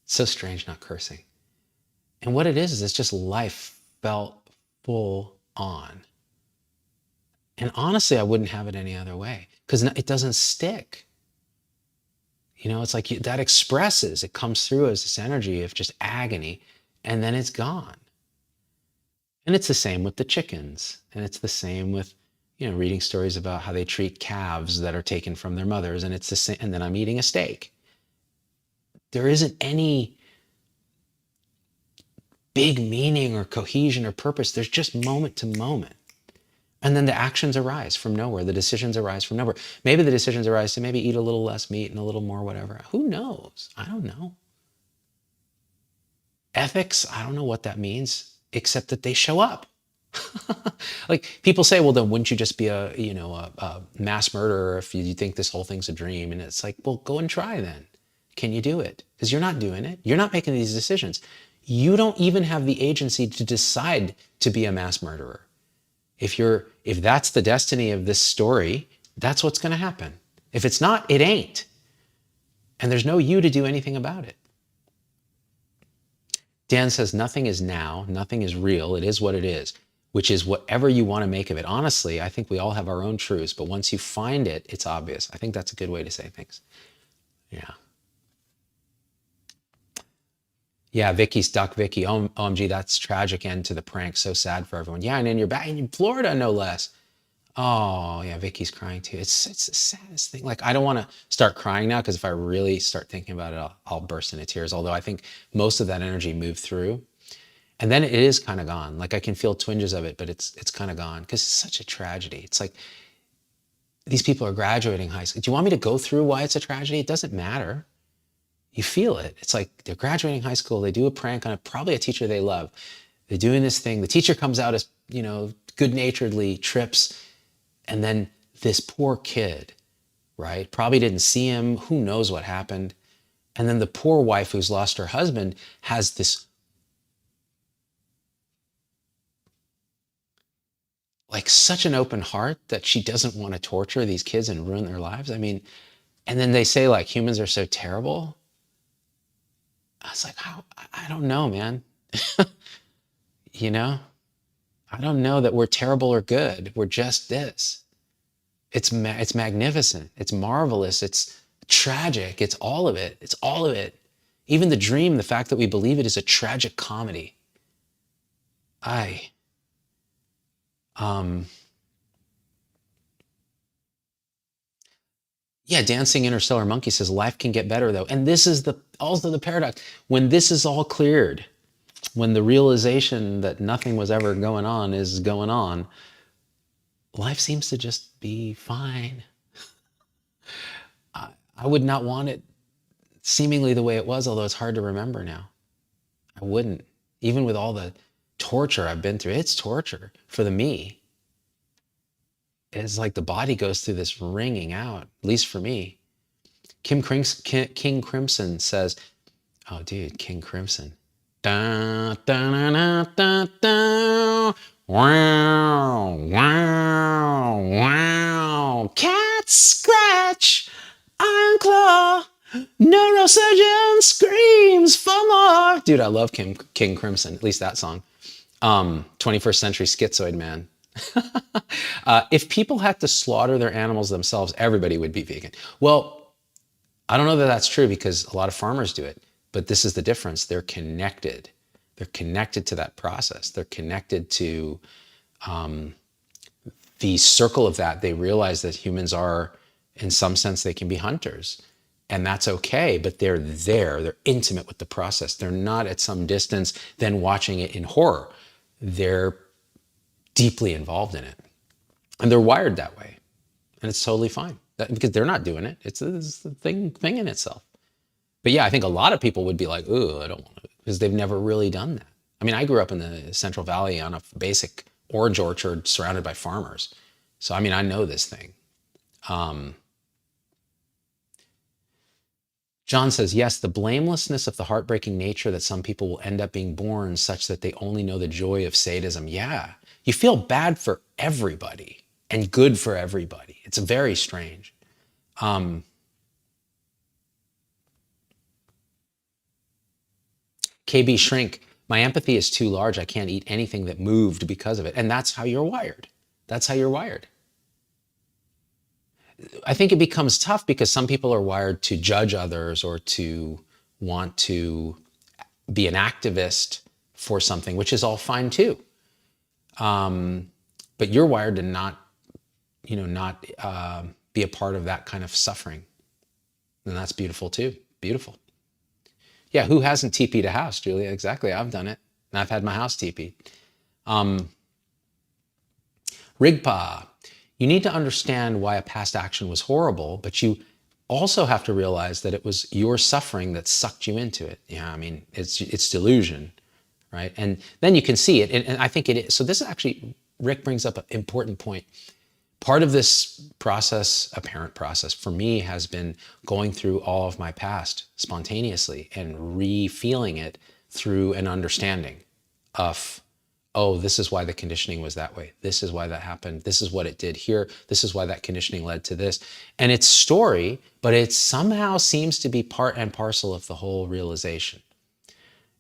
It's so strange not cursing. And what it is it's just life felt full on. And honestly, I wouldn't have it any other way, because it doesn't stick. It's like that expresses, it comes through as this energy of just agony, and then it's gone. And it's the same with the chickens. And it's the same with, reading stories about how they treat calves that are taken from their mothers. And it's the same. And then I'm eating a steak. There isn't any big meaning or cohesion or purpose. There's just moment to moment. And then the actions arise from nowhere. The decisions arise from nowhere. Maybe the decisions arise to maybe eat a little less meat and a little more whatever. Who knows? I don't know. Ethics, I don't know what that means, except that they show up. People say, well, then wouldn't you just be a mass murderer if you think this whole thing's a dream? And it's well, go and try then. Can you do it? Because you're not doing it. You're not making these decisions. You don't even have the agency to decide to be a mass murderer. If that's the destiny of this story, that's what's going to happen. If it's not, it ain't. And there's no you to do anything about it. Dan says, nothing is now, nothing is real. It is what it is, which is whatever you want to make of it. Honestly, I think we all have our own truths, but once you find it, it's obvious. I think that's a good way to say things. Yeah. Yeah, Vicky's Duck Vicky. OMG, that's tragic end to the prank. So sad for everyone. Yeah, and you're back in Florida, no less. Oh yeah, Vicky's crying too. It's the saddest thing. Like I don't want to start crying now because if I really start thinking about it, I'll burst into tears. Although I think most of that energy moved through, and then it is kind of gone. Like I can feel twinges of it, but it's kind of gone because it's such a tragedy. It's like these people are graduating high school. Do you want me to go through why it's a tragedy? It doesn't matter. You feel it. It's like they're graduating high school. They do a prank on probably a teacher they love. They're doing this thing. The teacher comes out as, good-naturedly trips. And then this poor kid, right? Probably didn't see him. Who knows what happened? And then the poor wife who's lost her husband has this like such an open heart that she doesn't want to torture these kids and ruin their lives. I mean, and then they say like humans are so terrible. I was like, I don't know, man. you know, I don't know that we're terrible or good. We're just this. It's magnificent. It's marvelous. It's tragic. It's all of it. It's all of it. Even the dream, the fact that we believe it is a tragic comedy. Yeah, Dancing Interstellar Monkey says life can get better though. And this is also the paradox. When this is all cleared, when the realization that nothing was ever going on is going on, life seems to just be fine. I would not want it seemingly the way it was, although it's hard to remember now. I wouldn't. Even with all the torture I've been through, it's torture for the me. It's like the body goes through this wringing out, at least for me. King Crimson says, oh dude, King Crimson. Da, da, da, da, da, wow, wow, wow. Cat scratch, iron claw, neurosurgeon screams for more. Dude, I love King Crimson, at least that song. 21st century schizoid man. If people had to slaughter their animals themselves, everybody would be vegan. Well, I don't know that that's true because a lot of farmers do it, but this is the difference. They're connected. They're connected to that process. They're connected to the circle of that. They realize that humans are, in some sense, they can be hunters. And that's okay, but they're there. They're intimate with the process. They're not at some distance then watching it in horror. They're deeply involved in it. And they're wired that way. And it's totally fine because they're not doing it. It's the thing in itself. But yeah, I think a lot of people would be like, ooh, I don't want to, because they've never really done that. I mean, I grew up in the Central Valley on a basic orange orchard surrounded by farmers. So, I mean, I know this thing. John says, yes, the blamelessness of the heartbreaking nature that some people will end up being born such that they only know the joy of sadism. Yeah, you feel bad for everybody and good for everybody. It's very strange. KB Shrink, my empathy is too large. I can't eat anything that moved because of it. And that's how you're wired. That's how you're wired. I think it becomes tough because some people are wired to judge others or to want to be an activist for something, which is all fine too. But you're wired to not be a part of that kind of suffering. And that's beautiful too. Beautiful. Yeah, who hasn't TP'd a house, Julia? Exactly, I've done it. And I've had my house TP'd. Rigpa, you need to understand why a past action was horrible, but you also have to realize that it was your suffering that sucked you into it. Yeah, I mean, it's delusion, right? And then you can see it, and I think it is. So this is actually, Rick brings up an important point. Part of this process, apparent process, for me has been going through all of my past spontaneously and re-feeling it through an understanding of, oh, this is why the conditioning was that way. This is why that happened. This is what it did here. This is why that conditioning led to this. And it's story, but it somehow seems to be part and parcel of the whole realization,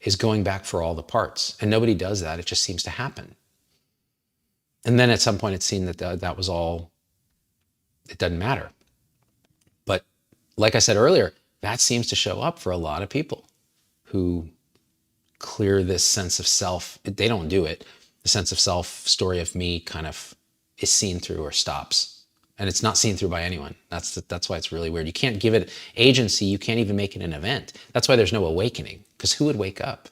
is going back for all the parts. And nobody does that. It just seems to happen. And then at some point it's seen that that was all, it doesn't matter. But like I said earlier, that seems to show up for a lot of people who clear this sense of self. They don't do it. The sense of self, story of me kind of is seen through or stops. And it's not seen through by anyone. That's why it's really weird. You can't give it agency. You can't even make it an event. That's why there's no awakening, because who would wake up?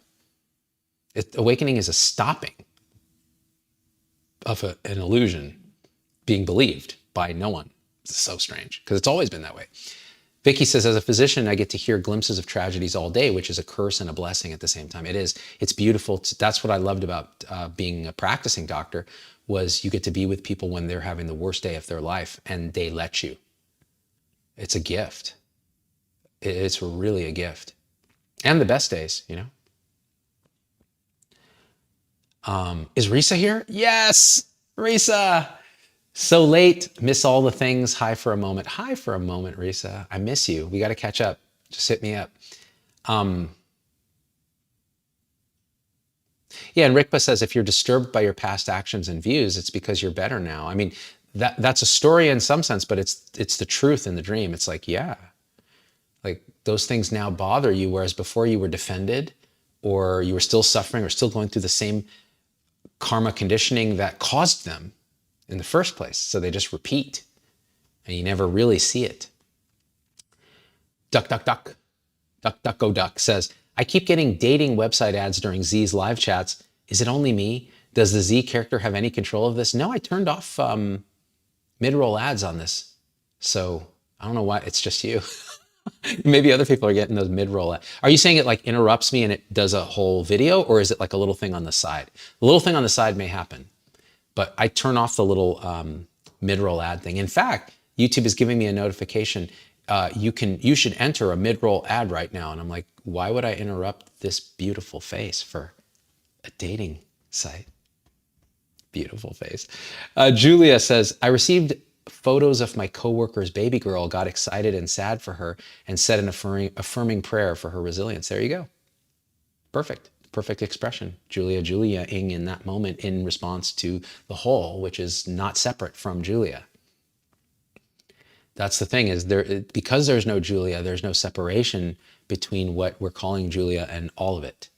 Awakening is a stopping of an illusion being believed by no one. It's so strange, because it's always been that way. Vicky says, as a physician, I get to hear glimpses of tragedies all day, which is a curse and a blessing at the same time. It is. It's beautiful. That's what I loved about being a practicing doctor, was you get to be with people when they're having the worst day of their life, and they let you. It's a gift. It's really a gift. And the best days, you know. Is Risa here? Yes, Risa. So late, miss all the things. Hi for a moment. Hi for a moment, Risa. I miss you. We got to catch up. Just hit me up. Yeah, and Rikpa says, if you're disturbed by your past actions and views, it's because you're better now. I mean, that's a story in some sense, but it's the truth in the dream. It's like, yeah, like those things now bother you, whereas before you were defended, or you were still suffering, or still going through the same karma conditioning that caused them in the first place. So they just repeat, and you never really see it. Duck, duck, duck. Duck, duck, go duck says, I keep getting dating website ads during Z's live chats. Is it only me? Does the Z character have any control of this? No, I turned off mid-roll ads on this. So I don't know why, it's just you. Maybe other people are getting those mid-roll ads. Are you saying it like interrupts me and it does a whole video, or is it like a little thing on the side? The little thing on the side may happen, but I turn off the little mid-roll ad thing. In fact, YouTube is giving me a notification. You should enter a mid-roll ad right now. And I'm like, why would I interrupt this beautiful face for a dating site? Beautiful face. Julia says, I received photos of my coworker's baby girl, got excited and sad for her, and said an affirming prayer for her resilience. There you go. Perfect. Perfect expression. Julia-ing in that moment in response to the whole, which is not separate from Julia. That's the thing, is because there's no Julia, there's no separation between what we're calling Julia and all of it.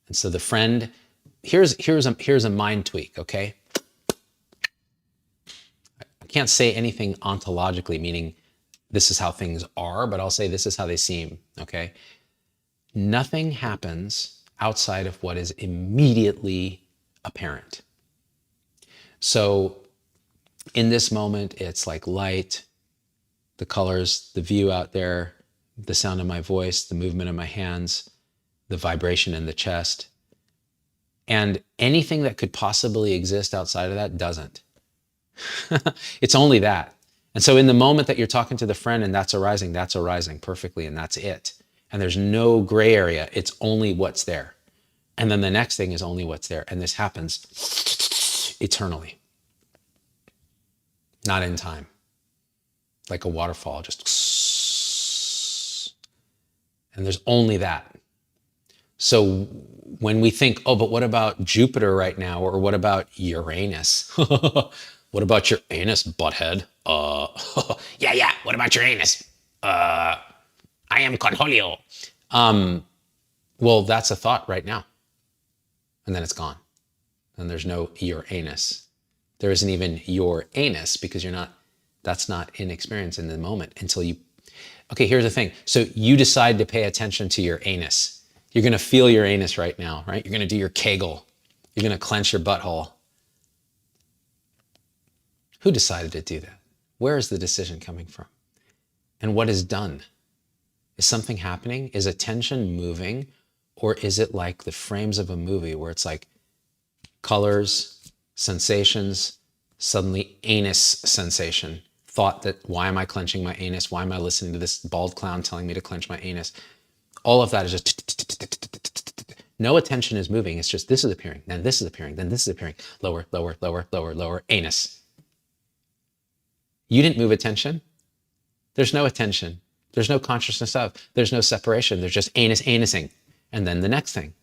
And so the friend, here's a mind tweak, okay? I can't say anything ontologically, meaning this is how things are, but I'll say this is how they seem, okay? Nothing happens outside of what is immediately apparent. So in this moment, it's like light, the colors, the view out there, the sound of my voice, the movement of my hands, the vibration in the chest. And anything that could possibly exist outside of that doesn't. It's only that. And so in the moment that you're talking to the friend and that's arising perfectly, and that's it. And there's no gray area. It's only what's there. And then the next thing is only what's there. And this happens eternally. Not in time. Like a waterfall, just, and there's only that. So when we think, oh, but what about Jupiter right now? Or what about Uranus? What about your anus, butthead? Yeah, what about your anus? I am Cornholio. Well, that's a thought right now. And then it's gone. And there's no your anus. There isn't even your anus, because that's not in experience in the moment until you, okay, here's the thing. So you decide to pay attention to your anus. You're going to feel your anus right now, right? You're going to do your Kegel. You're going to clench your butthole. Who decided to do that? Where is the decision coming from? And what is done? Is something happening? Is attention moving? Or is it like the frames of a movie where it's like colors, sensations, suddenly anus sensation? Thought that, why am I clenching my anus? Why am I listening to this bald clown telling me to clench my anus? All of that is just, no attention is moving. It's just, this is appearing, then this is appearing, then this is appearing. Lower, lower, lower, lower, lower, anus. You didn't move attention. There's no attention. There's no consciousness of. There's no separation. There's just anusing. And then the next thing.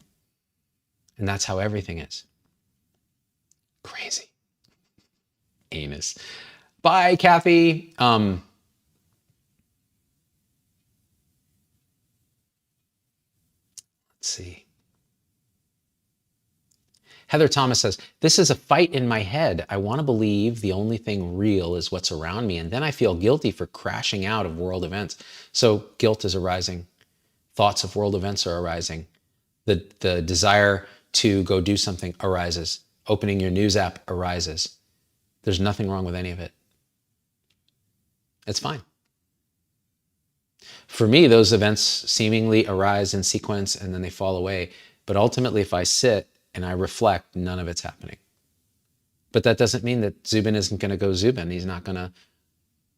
And that's how everything is. Crazy. Anus. Bye, Kathy. Let's see. Heather Thomas says, this is a fight in my head. I want to believe the only thing real is what's around me, and then I feel guilty for crashing out of world events. So guilt is arising. Thoughts of world events are arising. The desire to go do something arises. Opening your news app arises. There's nothing wrong with any of it. It's fine. For me, those events seemingly arise in sequence and then they fall away. But ultimately, if I sit and I reflect, none of it's happening. But that doesn't mean that Zubin isn't going to go Zubin. He's not going to,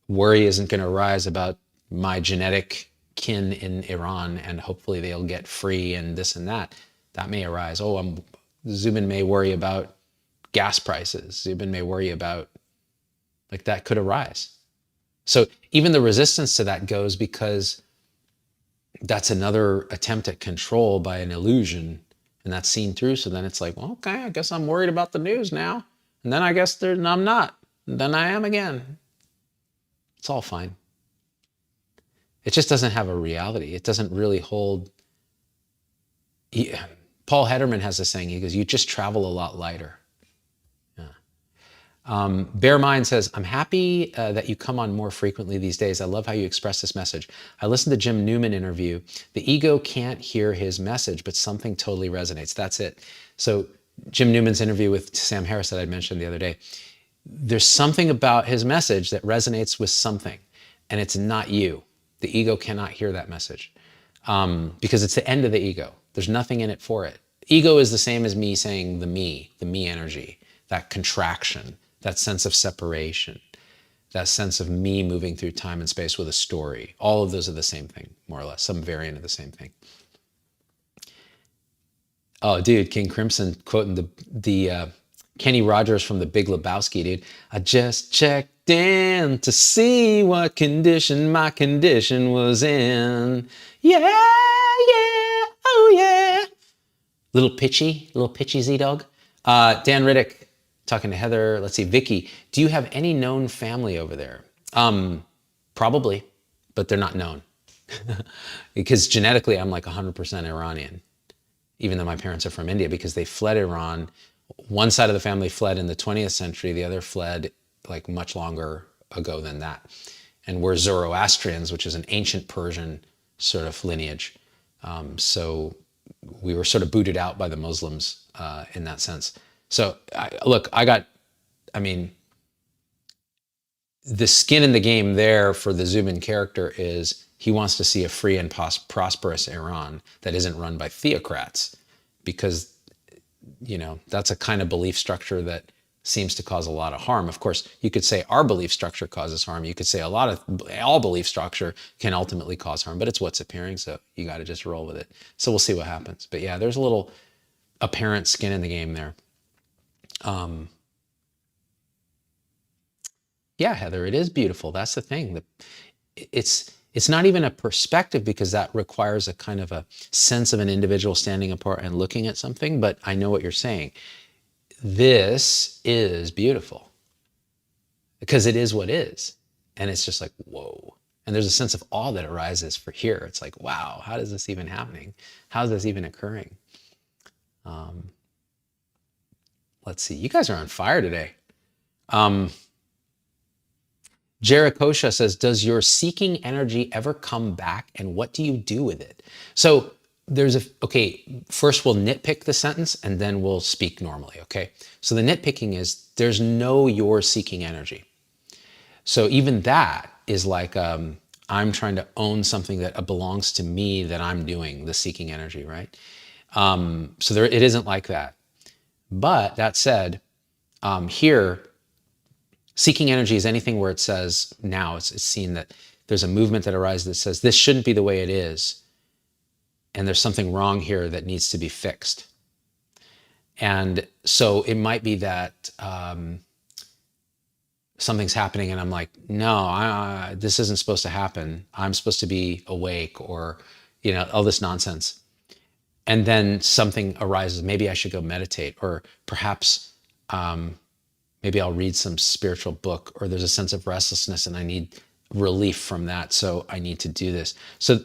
worry isn't going to arise about my genetic kin in Iran and hopefully they'll get free and this and that. That may arise. Zubin may worry about gas prices. Zubin may worry about, like, that could arise. So even the resistance to that goes because that's another attempt at control by an illusion, and that's seen through. So then it's like, well, okay, I guess I'm worried about the news now. And then I guess I'm not. And then I am again. It's all fine. It just doesn't have a reality. It doesn't really hold. Paul Hederman has a saying. He goes, you just travel a lot lighter. Bear Mind says, I'm happy that you come on more frequently these days. I love how you express this message. I listened to Jim Newman interview. The ego can't hear his message, but something totally resonates. That's it. So Jim Newman's interview with Sam Harris that I mentioned the other day, there's something about his message that resonates with something, and it's not you. The ego cannot hear that message because it's the end of the ego. There's nothing in it for it. Ego is the same as me saying the me energy, that contraction, that sense of separation, that sense of me moving through time and space with a story. All of those are the same thing, more or less, some variant of the same thing. Oh, dude, King Crimson quoting the Kenny Rogers from The Big Lebowski, dude. I just checked in to see what condition my condition was in. Yeah, oh yeah. Little pitchy Z-Dog. Dan Riddick, talking to Heather. Let's see, Vicky, do you have any known family over there? Probably, but they're not known. Because genetically, I'm like 100% Iranian, even though my parents are from India, because they fled Iran. One side of the family fled in the 20th century. The other fled like much longer ago than that. And we're Zoroastrians, which is an ancient Persian sort of lineage. So we were sort of booted out by the Muslims in that sense. So the skin in the game there for the Zubin character is he wants to see a free and prosperous Iran that isn't run by theocrats, because, that's a kind of belief structure that seems to cause a lot of harm. Of course, you could say our belief structure causes harm. You could say all belief structure can ultimately cause harm, but it's what's appearing, so you got to just roll with it. So we'll see what happens. But yeah, there's a little apparent skin in the game there. Yeah, Heather, it is beautiful. That's the thing. It's not even a perspective, because that requires a kind of a sense of an individual standing apart and looking at something. But I know what you're saying. This is beautiful because it is what is. And it's just like, whoa. And there's a sense of awe that arises for here. It's like, wow, how is this even happening? How is this even occurring? Let's see. You guys are on fire today. Jerakosha says, does your seeking energy ever come back, and what do you do with it? So first we'll nitpick the sentence and then we'll speak normally, okay? So the nitpicking is there's no your seeking energy. So even that is like I'm trying to own something that belongs to me that I'm doing, the seeking energy, right? So it isn't like that. But that said, here, seeking energy is anything where it says now, it's seen that there's a movement that arises that says this shouldn't be the way it is, and there's something wrong here that needs to be fixed. And so it might be that something's happening and I'm like, no, this isn't supposed to happen. I'm supposed to be awake, or, all this nonsense. And then something arises. Maybe I should go meditate, or perhaps maybe I'll read some spiritual book, or there's a sense of restlessness and I need relief from that. So I need to do this. So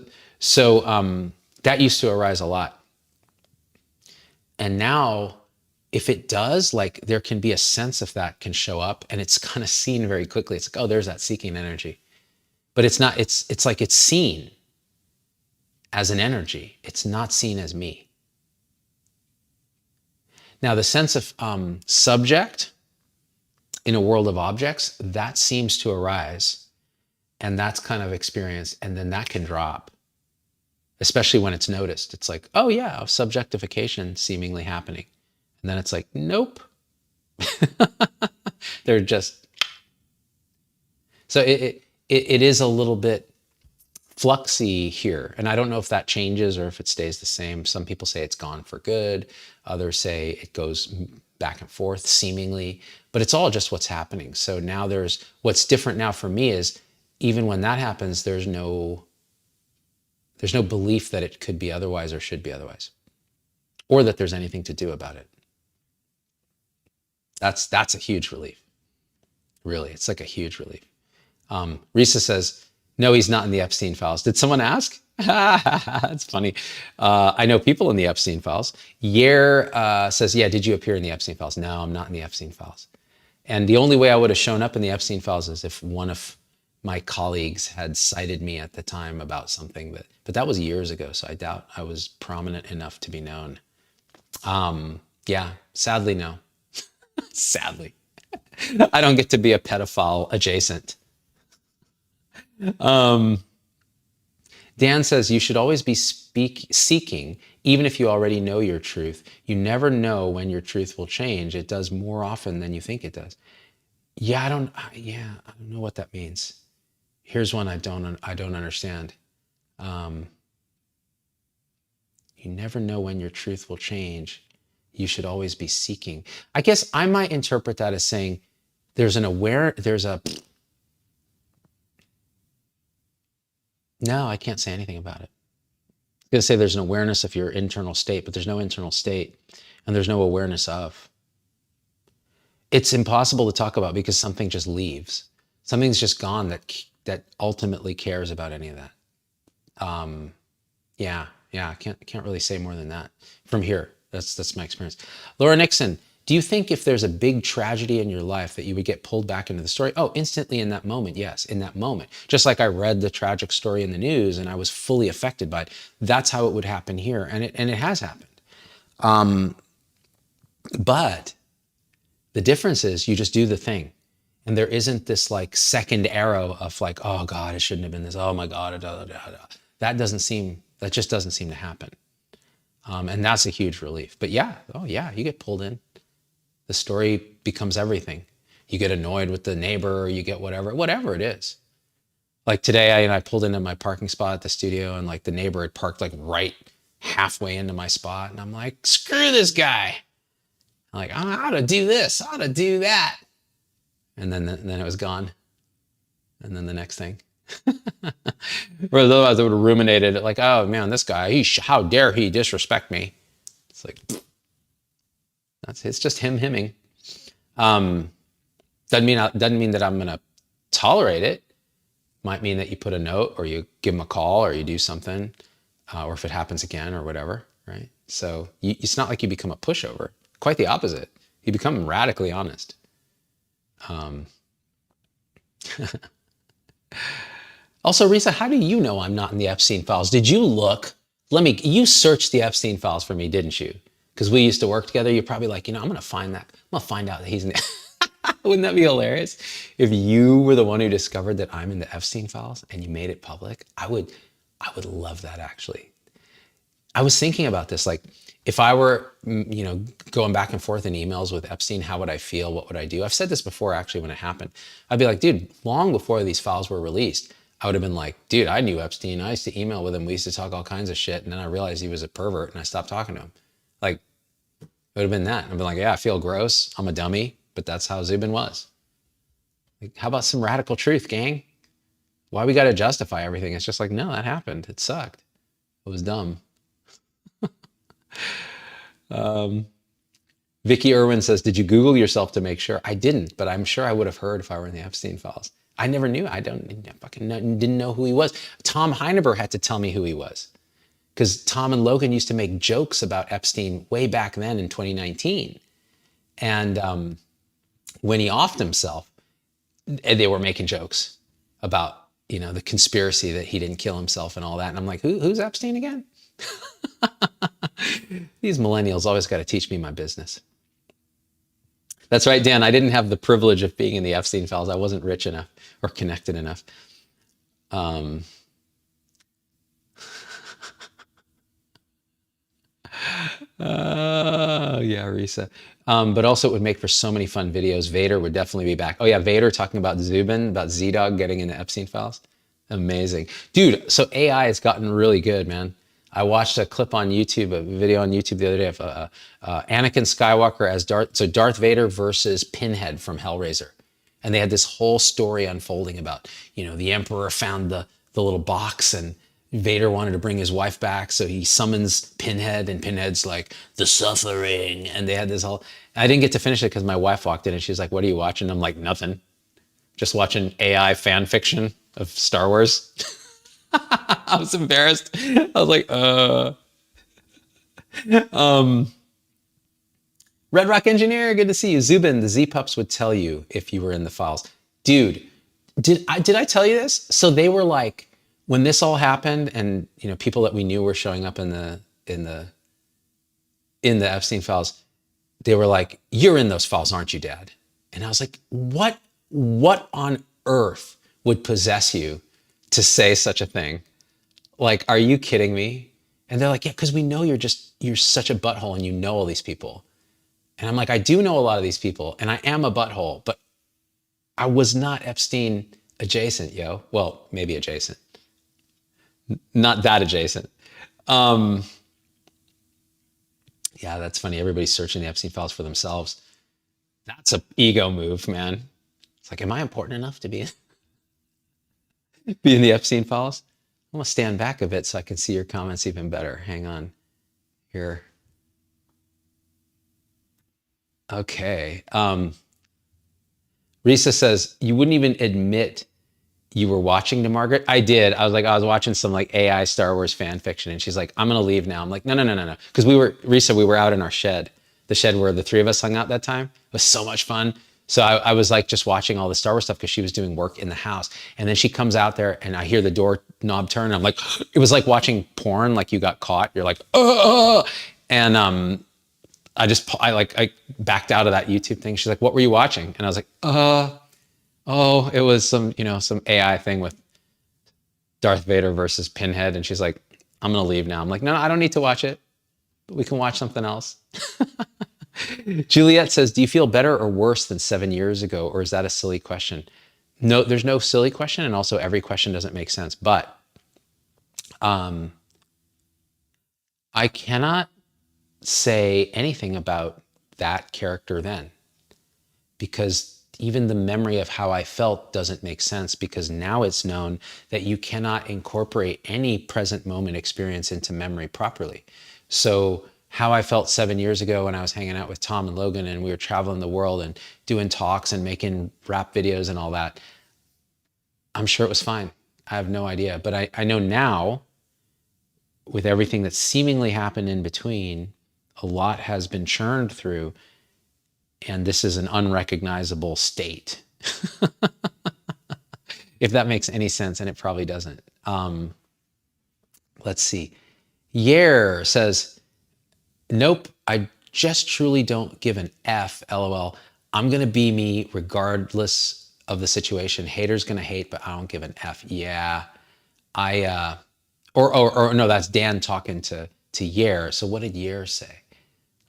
that used to arise a lot. And now if it does, like there can be a sense of that can show up, and it's kind of seen very quickly. It's like, oh, there's that seeking energy. But it's not, it's like it's seen as an energy. It's not seen as me. Now, the sense of subject in a world of objects, that seems to arise, and that's kind of experienced, and then that can drop, especially when it's noticed. It's like, oh yeah, subjectification seemingly happening. And then it's like, nope. They're just, so it is a little bit fluxy here. And I don't know if that changes or if it stays the same. Some people say it's gone for good. Others say it goes back and forth seemingly, but it's all just what's happening. So now what's different now for me is even when that happens, there's no belief that it could be otherwise or should be otherwise, or that there's anything to do about it. That's a huge relief. Really, it's like a huge relief. Risa says, no, he's not in the Epstein files. Did someone ask? That's funny. I know people in the Epstein files. Yer says, yeah, did you appear in the Epstein files? No, I'm not in the Epstein files. And the only way I would have shown up in the Epstein files is if one of my colleagues had cited me at the time about something, but that was years ago, so I doubt I was prominent enough to be known. Yeah, sadly, no. Sadly. I don't get to be a pedophile adjacent. Dan says, you should always be seeking, even if you already know your truth. You never know when your truth will change. It does more often than you think it does. Yeah, I don't know what that means. Here's one I don't understand. You never know when your truth will change. You should always be seeking. I guess I might interpret that as saying no, I can't say anything about it. I'm going to say there's an awareness of your internal state, but there's no internal state, and there's no awareness of. It's impossible to talk about because something just leaves. Something's just gone that ultimately cares about any of that. Yeah, I can't really say more than that from here. That's my experience. Laura Nixon, do you think if there's a big tragedy in your life that you would get pulled back into the story? Oh, instantly in that moment, yes, in that moment. Just like I read the tragic story in the news and I was fully affected by it. That's how it would happen here, and it has happened. But the difference is you just do the thing. And there isn't this like second arrow of like, oh God, it shouldn't have been this. Oh my God, that just doesn't seem to happen. And that's a huge relief. But yeah, you get pulled in. The story becomes everything. You get annoyed with the neighbor, or you get whatever it is. Like today, I pulled into my parking spot at the studio, and like the neighbor had parked like right halfway into my spot, and I'm like, screw this guy. I'm like, I ought to do this, I ought to do that. And then it was gone. And then the next thing. Whereas otherwise I would have ruminated like, oh man, this guy, how dare he disrespect me? It's like, it's just hemming. Doesn't mean that I'm gonna tolerate it. Might mean that you put a note, or you give him a call, or you do something, or if it happens again or whatever, right? So it's not like you become a pushover. Quite the opposite. You become radically honest. Also, Risa, how do you know I'm not in the Epstein files? Did you look? You searched the Epstein files for me, didn't you? Because we used to work together. You're probably like, I'm going to find that. I'm going to find out that he's in the... Wouldn't that be hilarious? If you were the one who discovered that I'm in the Epstein files and you made it public, I would love that, actually. I was thinking about this, like, if I were, going back and forth in emails with Epstein, how would I feel? What would I do? I've said this before, actually, when it happened. I'd be like, dude, long before these files were released, I would have been like, dude, I knew Epstein. I used to email with him. We used to talk all kinds of shit. And then I realized he was a pervert and I stopped talking to him. Like, it would have been that. I'd be like, yeah, I feel gross. I'm a dummy, but that's how Zubin was. Like, how about some radical truth, gang? Why we got to justify everything? It's just like, no, that happened. It sucked. It was dumb. Vicky Irwin says, did you Google yourself to make sure? I didn't, but I'm sure I would have heard if I were in the Epstein files. I never knew. Didn't know who he was. Tom Heineberg had to tell me who he was, because Tom and Logan used to make jokes about Epstein way back then in 2019. And when he offed himself, they were making jokes about, the conspiracy that he didn't kill himself and all that. And I'm like, who's Epstein again? These millennials always got to teach me my business. That's right, Dan. I didn't have the privilege of being in the Epstein files. I wasn't rich enough or connected enough. Yeah, Risa. But also it would make for so many fun videos. Vader would definitely be back. Oh yeah, Vader talking about Zubin, about Z-Dog getting into Epstein files. Amazing. Dude, so AI has gotten really good, man. I watched a clip on YouTube, a video on YouTube the other day of Anakin Skywalker as Darth Vader versus Pinhead from Hellraiser. And they had this whole story unfolding about, the Emperor found the little box and Vader wanted to bring his wife back. So he summons Pinhead and Pinhead's like, the suffering. And they had this whole, I didn't get to finish it because my wife walked in and she's like, what are you watching? I'm like, nothing. Just watching AI fan fiction of Star Wars. I was embarrassed. I was like, Red Rock Engineer, good to see you. Zubin, the Z-Pups would tell you if you were in the files. Dude, did I tell you this? So they were like, when this all happened and, people that we knew were showing up in the Epstein files, they were like, you're in those files, aren't you, Dad? And I was like, what on earth would possess you to say such a thing? Like, are you kidding me? And they're like, yeah, because we know you're such a butthole and you know all these people. And I'm like, I do know a lot of these people and I am a butthole, but I was not Epstein adjacent, yo. Well, maybe adjacent. Not that adjacent. Yeah, that's funny. Everybody's searching the Epstein files for themselves. That's an ego move, man. It's like, am I important enough to be in the Epstein files? I'm gonna stand back a bit so I can see your comments even better. Hang on here. Okay. Risa says, you wouldn't even admit you were watching to Margaret. I did. I was watching some like AI Star Wars fan fiction and she's like, I'm gonna leave now. I'm like, no. Because we were out in our shed, the shed where the three of us hung out that time. It was so much fun. So I was like just watching all the Star Wars stuff because she was doing work in the house. And then she comes out there and I hear the door knob turn. And I'm like, it was like watching porn, like you got caught. You're like, oh, and I backed out of that YouTube thing. She's like, what were you watching? And I was like, oh, it was some AI thing with Darth Vader versus Pinhead. And she's like, I'm going to leave now. I'm like, no, I don't need to watch it. But we can watch something else. Juliet says, do you feel better or worse than 7 years ago? Or is that a silly question? No, there's no silly question. And also every question doesn't make sense. But I cannot say anything about that character then, because even the memory of how I felt doesn't make sense, because now it's known that you cannot incorporate any present moment experience into memory properly. So how I felt 7 years ago when I was hanging out with Tom and Logan and we were traveling the world and doing talks and making rap videos and all that, I'm sure it was fine. I have no idea. But I know now, with everything that seemingly happened in between, a lot has been churned through, and this is an unrecognizable state. If that makes any sense, and it probably doesn't. Let's see. Yer says, nope, I just truly don't give an F, LOL. I'm gonna be me regardless of the situation. Haters gonna hate, but I don't give an F. Yeah, or no, that's Dan talking to Yer. So what did Yer say?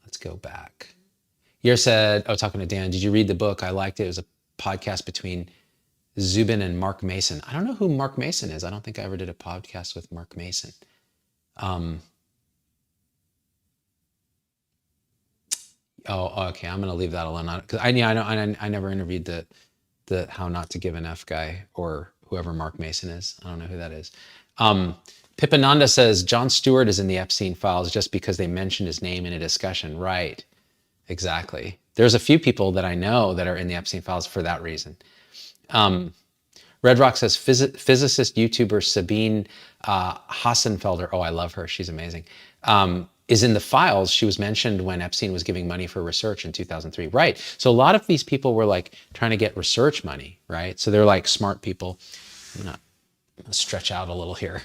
Let's go back. Yer said, talking to Dan, did you read the book? I liked it. It was a podcast between Zubin and Mark Mason. I don't know who Mark Mason is. I don't think I ever did a podcast with Mark Mason. Okay. I'm going to leave that alone. Because I never interviewed the How Not to Give an F guy or whoever Mark Mason is. I don't know who that is. Pippananda says, Jon Stewart is in the Epstein files just because they mentioned his name in a discussion. Right. Exactly. There's a few people that I know that are in the Epstein files for that reason. Red Rock says, physicist YouTuber Sabine Hassenfelder. Oh, I love her. She's amazing. is in the files. She was mentioned when Epstein was giving money for research in 2003. Right. So a lot of these people were like trying to get research money, right? So they're like smart people. I'm gonna stretch out a little here.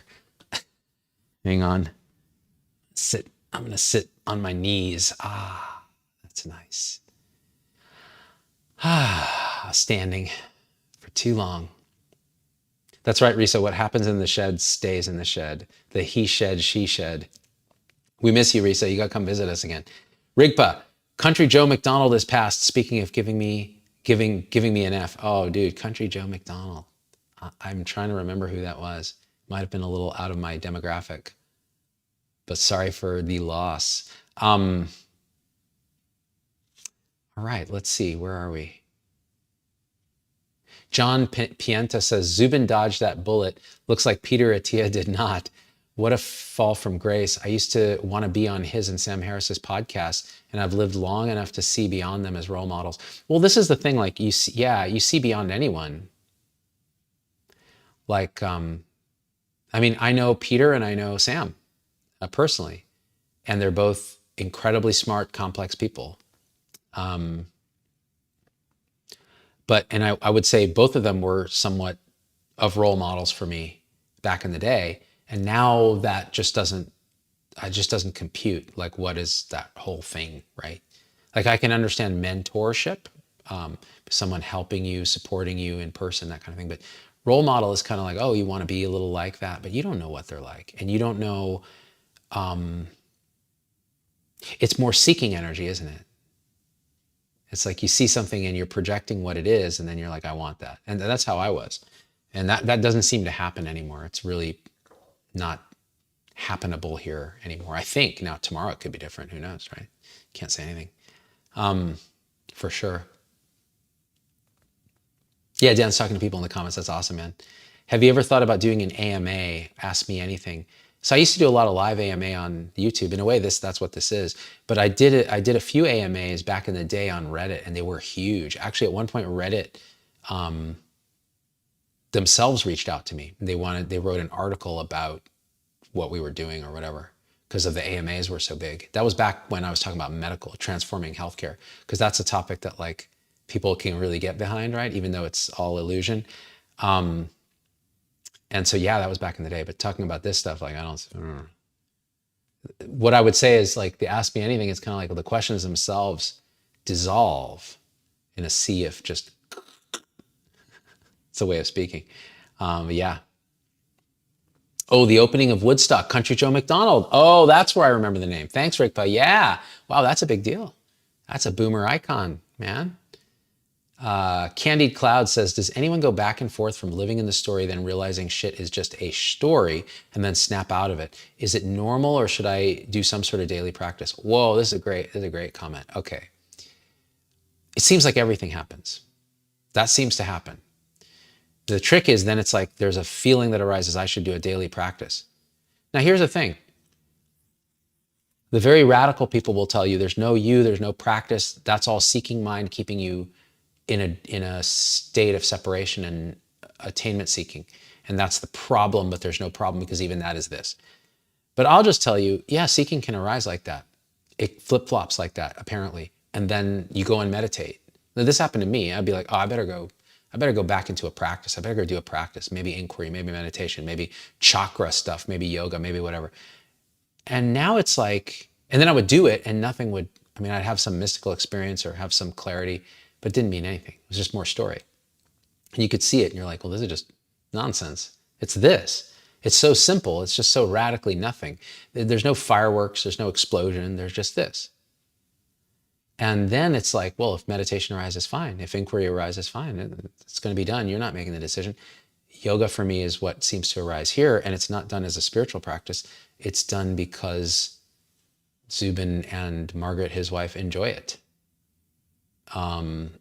Hang on. I'm gonna sit on my knees. Ah, that's nice. Ah, standing for too long. That's right, Risa. What happens in the shed stays in the shed. The he shed, she shed. We miss you, Risa. You got to come visit us again. Rigpa, Country Joe McDonald is passed. Speaking of giving me an F. Oh, dude, Country Joe McDonald. I'm trying to remember who that was. Might have been a little out of my demographic, but sorry for the loss. All right, let's see. Where are we? John Pienta says, Zubin dodged that bullet. Looks like Peter Attia did not. What a fall from grace. I used to want to be on his and Sam Harris's podcast, and I've lived long enough to see beyond them as role models. Well, this is the thing, like you see beyond anyone. Like, I mean, I know Peter and I know Sam personally, and they're both incredibly smart, complex people. But I would say both of them were somewhat of role models for me back in the day. And now that just doesn't compute. Like, what is that whole thing, right? Like, I can understand mentorship, someone helping you, supporting you in person, that kind of thing. But role model is kind of like, oh, you want to be a little like that, but you don't know what they're like. And you don't know, it's more seeking energy, isn't it? It's like you see something and you're projecting what it is, and then you're like, I want that. And that's how I was. And that doesn't seem to happen anymore. It's really not happenable here anymore. I think now tomorrow it could be different. Who knows, right? Can't say anything. For sure. Yeah, Dan's talking to people in the comments. That's awesome, man. Have you ever thought about doing an AMA? Ask me anything. So I used to do a lot of live AMA on YouTube. In a way, that's what this is. But I did a few AMAs back in the day on Reddit, and they were huge. Actually, at one point, Reddit themselves reached out to me. They wrote an article about what we were doing or whatever, because of the AMAs were so big. That was back when I was talking about transforming healthcare, because that's a topic that like people can really get behind, right? Even though it's all illusion. And so, yeah, that was back in the day. But talking about this stuff, like, I don't know. What I would say is, like, the Ask Me Anything is kind of like, well, the questions themselves dissolve in a sea of just, it's a way of speaking. Yeah. Oh, the opening of Woodstock, Country Joe McDonald. Oh, that's where I remember the name. Thanks, Rickpa. Yeah. Wow, that's a big deal. That's a boomer icon, man. Candied Cloud says, does anyone go back and forth from living in the story, then realizing shit is just a story, and then snap out of it? Is it normal, or should I do some sort of daily practice? Whoa, this is a great comment. Okay. It seems like everything happens. That seems to happen. The trick is then it's like there's a feeling that arises, I should do a daily practice. Now, here's the thing. The very radical people will tell you there's no you, there's no practice. That's all seeking mind, keeping you in a state of separation and attainment seeking. And that's the problem, but there's no problem, because even that is this. But I'll just tell you, yeah, seeking can arise like that. It flip-flops like that, apparently. And then you go and meditate. Now, this happened to me. I'd be like, oh, I better go back into a practice. I better go do a practice, maybe inquiry, maybe meditation, maybe chakra stuff, maybe yoga, maybe whatever. And now it's like, and then I would do it and nothing would, I mean, I'd have some mystical experience or have some clarity, but it didn't mean anything. It was just more story. And you could see it and you're like, well, this is just nonsense. It's this. It's so simple. It's just so radically nothing. There's no fireworks. There's no explosion. There's just this. And then it's like, well, if meditation arises, fine. If inquiry arises, fine. It's going to be done. You're not making the decision. Yoga for me is what seems to arise here. And it's not done as a spiritual practice. It's done because Zubin and Margaret, his wife, enjoy it. And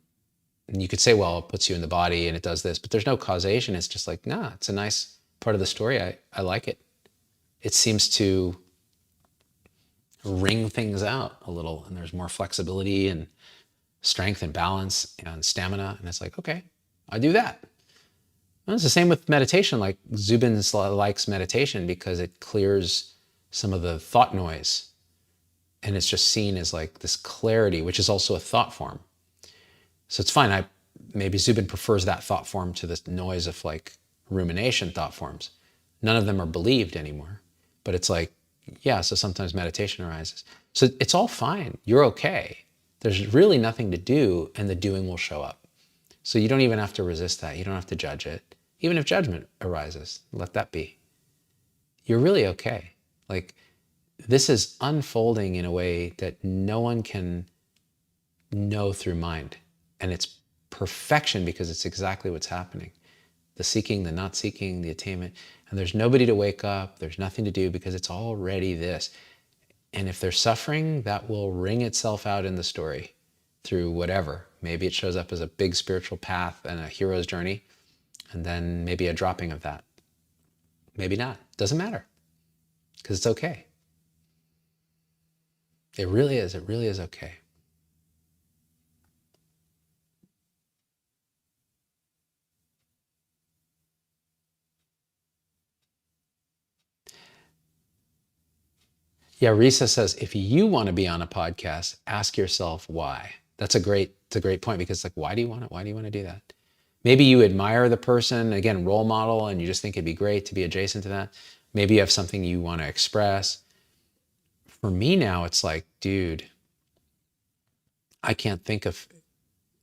you could say, well, it puts you in the body and it does this, but there's no causation. It's just like, nah, it's a nice part of the story. I like it. It seems to wring things out a little, and there's more flexibility and strength and balance and stamina. And it's like, okay, I do that. And it's the same with meditation. Like Zubin likes meditation because it clears some of the thought noise. And it's just seen as like this clarity, which is also a thought form. So it's fine. Maybe Zubin prefers that thought form to this noise of like rumination thought forms. None of them are believed anymore. But it's like, yeah, so sometimes meditation arises. So it's all fine. You're okay. There's really nothing to do, and the doing will show up. So you don't even have to resist that. You don't have to judge it. Even if judgment arises, let that be. You're really okay. Like, this is unfolding in a way that no one can know through mind. And it's perfection because it's exactly what's happening. The seeking, the not seeking, the attainment. And there's nobody to wake up. There's nothing to do because it's already this. And if there's suffering, that will ring itself out in the story through whatever. Maybe it shows up as a big spiritual path and a hero's journey, and then maybe a dropping of that. Maybe not. Doesn't matter, because it's okay. It really is. It really is okay. Yeah, Risa says, if you want to be on a podcast, ask yourself why. It's a great point, because it's like, why do you want it? Why do you want to do that? Maybe you admire the person, again, role model, and you just think it'd be great to be adjacent to that. Maybe you have something you want to express. For me now, it's like, dude, I can't think of,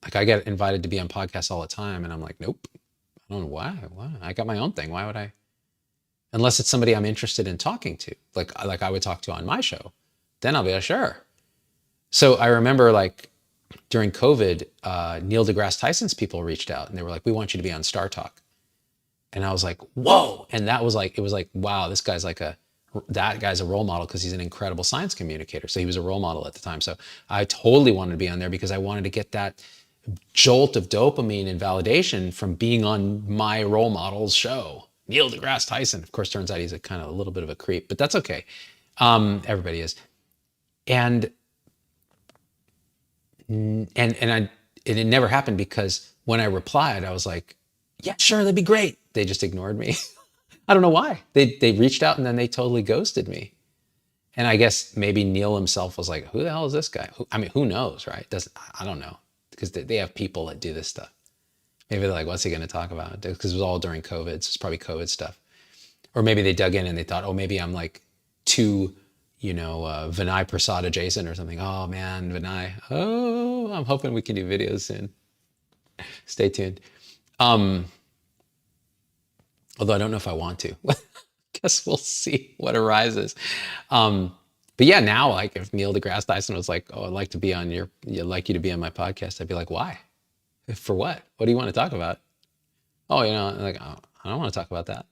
like, I get invited to be on podcasts all the time, and I'm like, nope, I don't know why. I got my own thing. Why would I? Unless it's somebody I'm interested in talking to, like I would talk to on my show, then I'll be like, sure. So I remember, like, during COVID, Neil deGrasse Tyson's people reached out and they were like, we want you to be on Star Talk. And I was like, whoa. And that was like, it was like, wow, that guy's a role model, because he's an incredible science communicator. So he was a role model at the time. So I totally wanted to be on there because I wanted to get that jolt of dopamine and validation from being on my role model's show. Neil deGrasse Tyson. Of course, turns out he's a little bit of a creep, but that's okay. Everybody is. And it never happened, because when I replied, I was like, yeah, sure, that'd be great. They just ignored me. I don't know why. They reached out and then they totally ghosted me. And I guess maybe Neil himself was like, who the hell is this guy? Who knows, right? I don't know, because they have people that do this stuff. Maybe they're like, what's he going to talk about? Because it was all during COVID. So it's probably COVID stuff. Or maybe they dug in and they thought, oh, maybe I'm like too, Vinay Prasad adjacent or something. Oh man, Vinay. Oh, I'm hoping we can do videos soon. Stay tuned. Although I don't know if I want to. Guess we'll see what arises. But yeah, now, like, if Neil deGrasse Tyson was like, oh, I'd like you to be on my podcast, I'd be like, why? For what? What do you want to talk about? Oh, like, oh, I don't want to talk about that.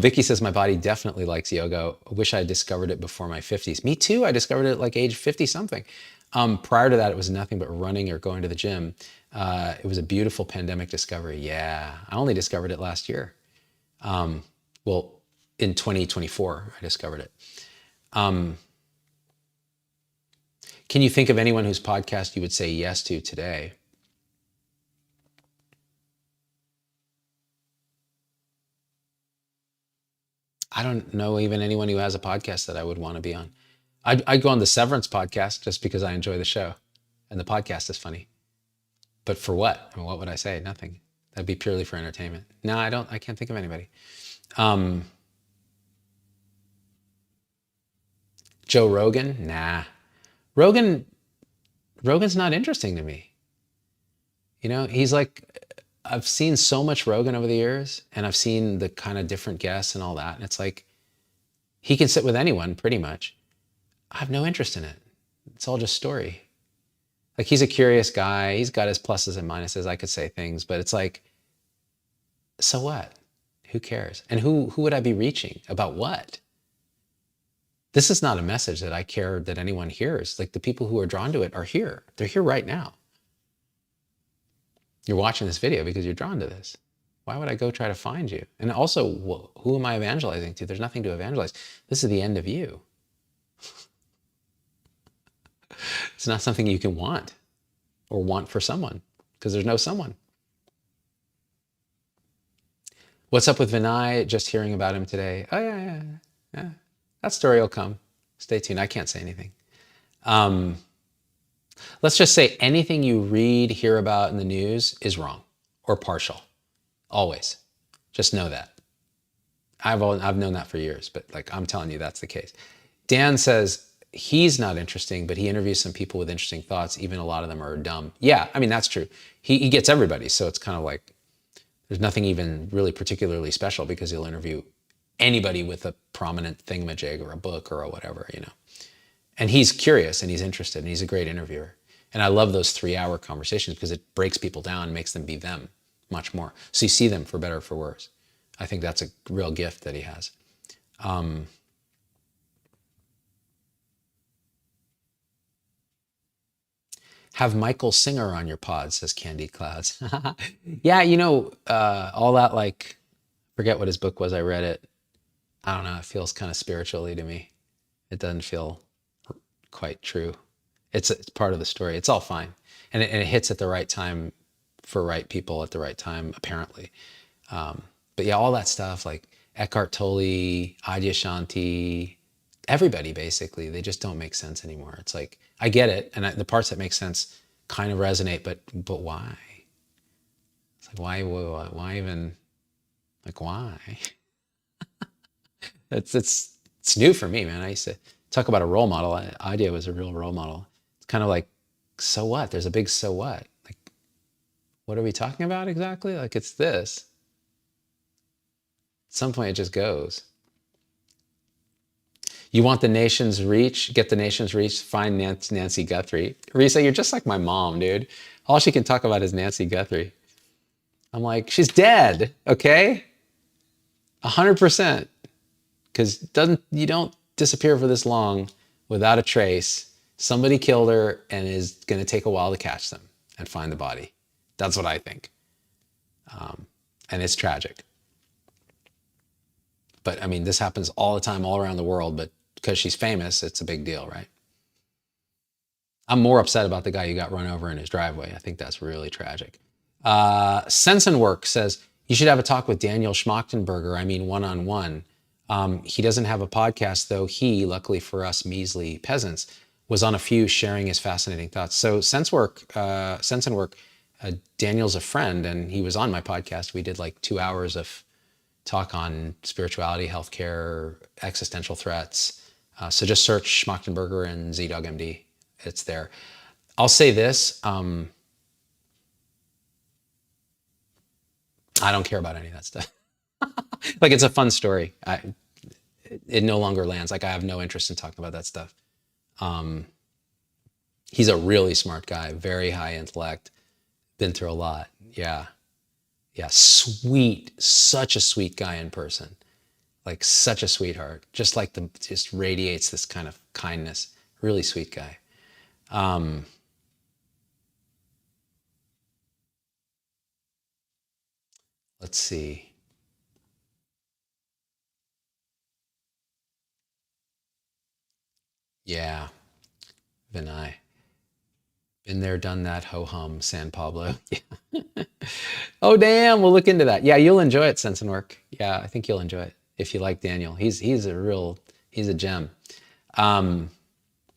Vicky says, my body definitely likes yoga. I wish I had discovered it before my 50s. Me too. I discovered it at like age 50 something. Prior to that, it was nothing but running or going to the gym. It was a beautiful pandemic discovery. Yeah, I only discovered it last year. Well, in 2024, I discovered it. Can you think of anyone whose podcast you would say yes to today? I don't know even anyone who has a podcast that I would want to be on. I'd go on the Severance podcast just because I enjoy the show and the podcast is funny. But for what? What would I say? Nothing. That'd be purely for entertainment. No, I can't think of anybody. Joe Rogan? Nah. Rogan's not interesting to me. He's like, I've seen so much Rogan over the years, and I've seen the kind of different guests and all that. And it's like, he can sit with anyone pretty much. I have no interest in it. It's all just story. Like, he's a curious guy. He's got his pluses and minuses. I could say things, but it's like, so what? Who cares? And who would I be reaching? About what? This is not a message that I care that anyone hears. Like, the people who are drawn to it are here. They're here right now. You're watching this video because you're drawn to this. Why would I go try to find you? And also, who am I evangelizing to? There's nothing to evangelize. This is the end of you. It's not something you can want or want for someone, because there's no someone. What's up with Vinay? Just hearing about him today. Oh, yeah. That story will come. Stay tuned. I can't say anything. Let's just say anything you read, hear about in the news is wrong or partial. Always. Just know that. I've known that for years, but like I'm telling you, that's the case. Dan says he's not interesting, but he interviews some people with interesting thoughts. Even a lot of them are dumb. Yeah, I mean, that's true. He gets everybody. So it's kind of like there's nothing even really particularly special because he'll interview anybody with a prominent thingamajig or a book or a whatever, you know. And he's curious and he's interested and he's a great interviewer. And I love those 3-hour conversations because it breaks people down and makes them be them much more. So you see them for better or for worse. I think that's a real gift that he has. Have Michael Singer on your pod, says Candy Clouds. Yeah, you know, all that, like, forget what his book was. I read it. I don't know. It feels kind of spiritually to me. It doesn't feel quite true. It's part of the story. It's all fine. And it hits at the right time for right people at the right time, apparently. But yeah, all that stuff like Eckhart Tolle, Adyashanti, everybody basically, they just don't make sense anymore. It's like, I get it. And the parts that make sense kind of resonate, but why? It's like, why even, like, why? It's new for me, man. I used to talk about a role model. Idea was a real role model. It's kind of like, so what? There's a big so what? Like, what are we talking about exactly? Like, it's this. At some point, it just goes. You want the nation's reach? Get the nation's reach? Find Nancy Guthrie. Risa, you're just like my mom, dude. All she can talk about is Nancy Guthrie. I'm like, she's dead, okay? 100%. Because you don't disappear for this long without a trace. Somebody killed her and is going to take a while to catch them and find the body. That's what I think. And it's tragic. But I mean, this happens all the time, all around the world, but because she's famous, it's a big deal, right? I'm more upset about the guy who got run over in his driveway. I think that's really tragic. Sense and Work says, you should have a talk with Daniel Schmachtenberger. I mean, one-on-one. He doesn't have a podcast, though. He, luckily for us measly peasants, was on a few sharing his fascinating thoughts. So Sense and Work, Daniel's a friend, and he was on my podcast. We did like 2 hours of talk on spirituality, healthcare, existential threats. So just search Schmachtenberger and ZDoggMD. It's there. I'll say this. I don't care about any of that stuff. Like, it's a fun story. It no longer lands. Like, I have no interest in talking about that stuff. He's a really smart guy, very high intellect, been through a lot. Yeah. Yeah, sweet, such a sweet guy in person. Like, such a sweetheart. Just like just radiates this kind of kindness. Really sweet guy. Let's see. Yeah, Vinay. Been there, done that, ho-hum, San Pablo. Yeah. Oh, damn, we'll look into that. Yeah, you'll enjoy it, Sense and Work. Yeah, I think you'll enjoy it if you like Daniel. He's a gem.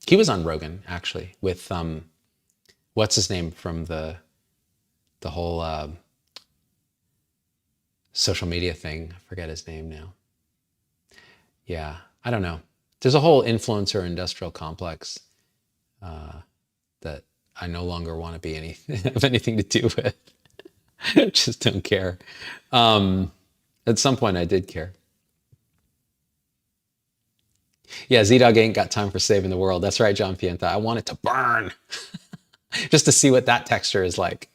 He was on Rogan, actually, with, what's his name from the whole social media thing. I forget his name now. Yeah, I don't know. There's a whole influencer industrial complex that I no longer want to be have anything to do with. Just don't care. At some point, I did care. Yeah, Z-Dog ain't got time for saving the world. That's right, John Pienta. I want it to burn. Just to see what that texture is like.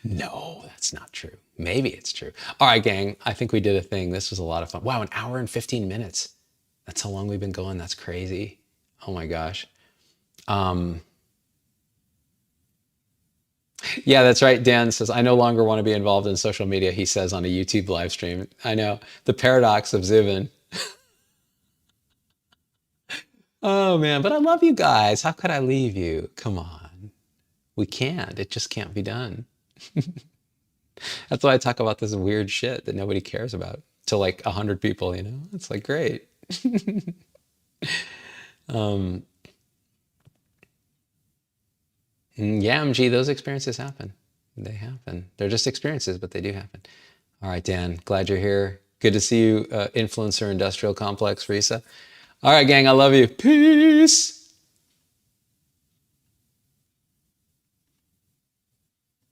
No, that's not true. Maybe it's true. All right, gang. I think we did a thing. This was a lot of fun. Wow, 1 hour and 15 minutes. That's how long we've been going. That's crazy. Oh my gosh. Yeah, that's right. Dan says, I no longer want to be involved in social media, he says on a YouTube live stream. I know. The paradox of Zubin. Oh man, but I love you guys. How could I leave you? Come on. We can't. It just can't be done. That's why I talk about this weird shit that nobody cares about. to like 100 people, you know? It's like, great. Yeah, MG, those experiences happen. They happen. They're just experiences, but they do happen. All right, Dan, glad you're here. Good to see you, Influencer Industrial Complex, Risa. All right, gang, I love you. Peace.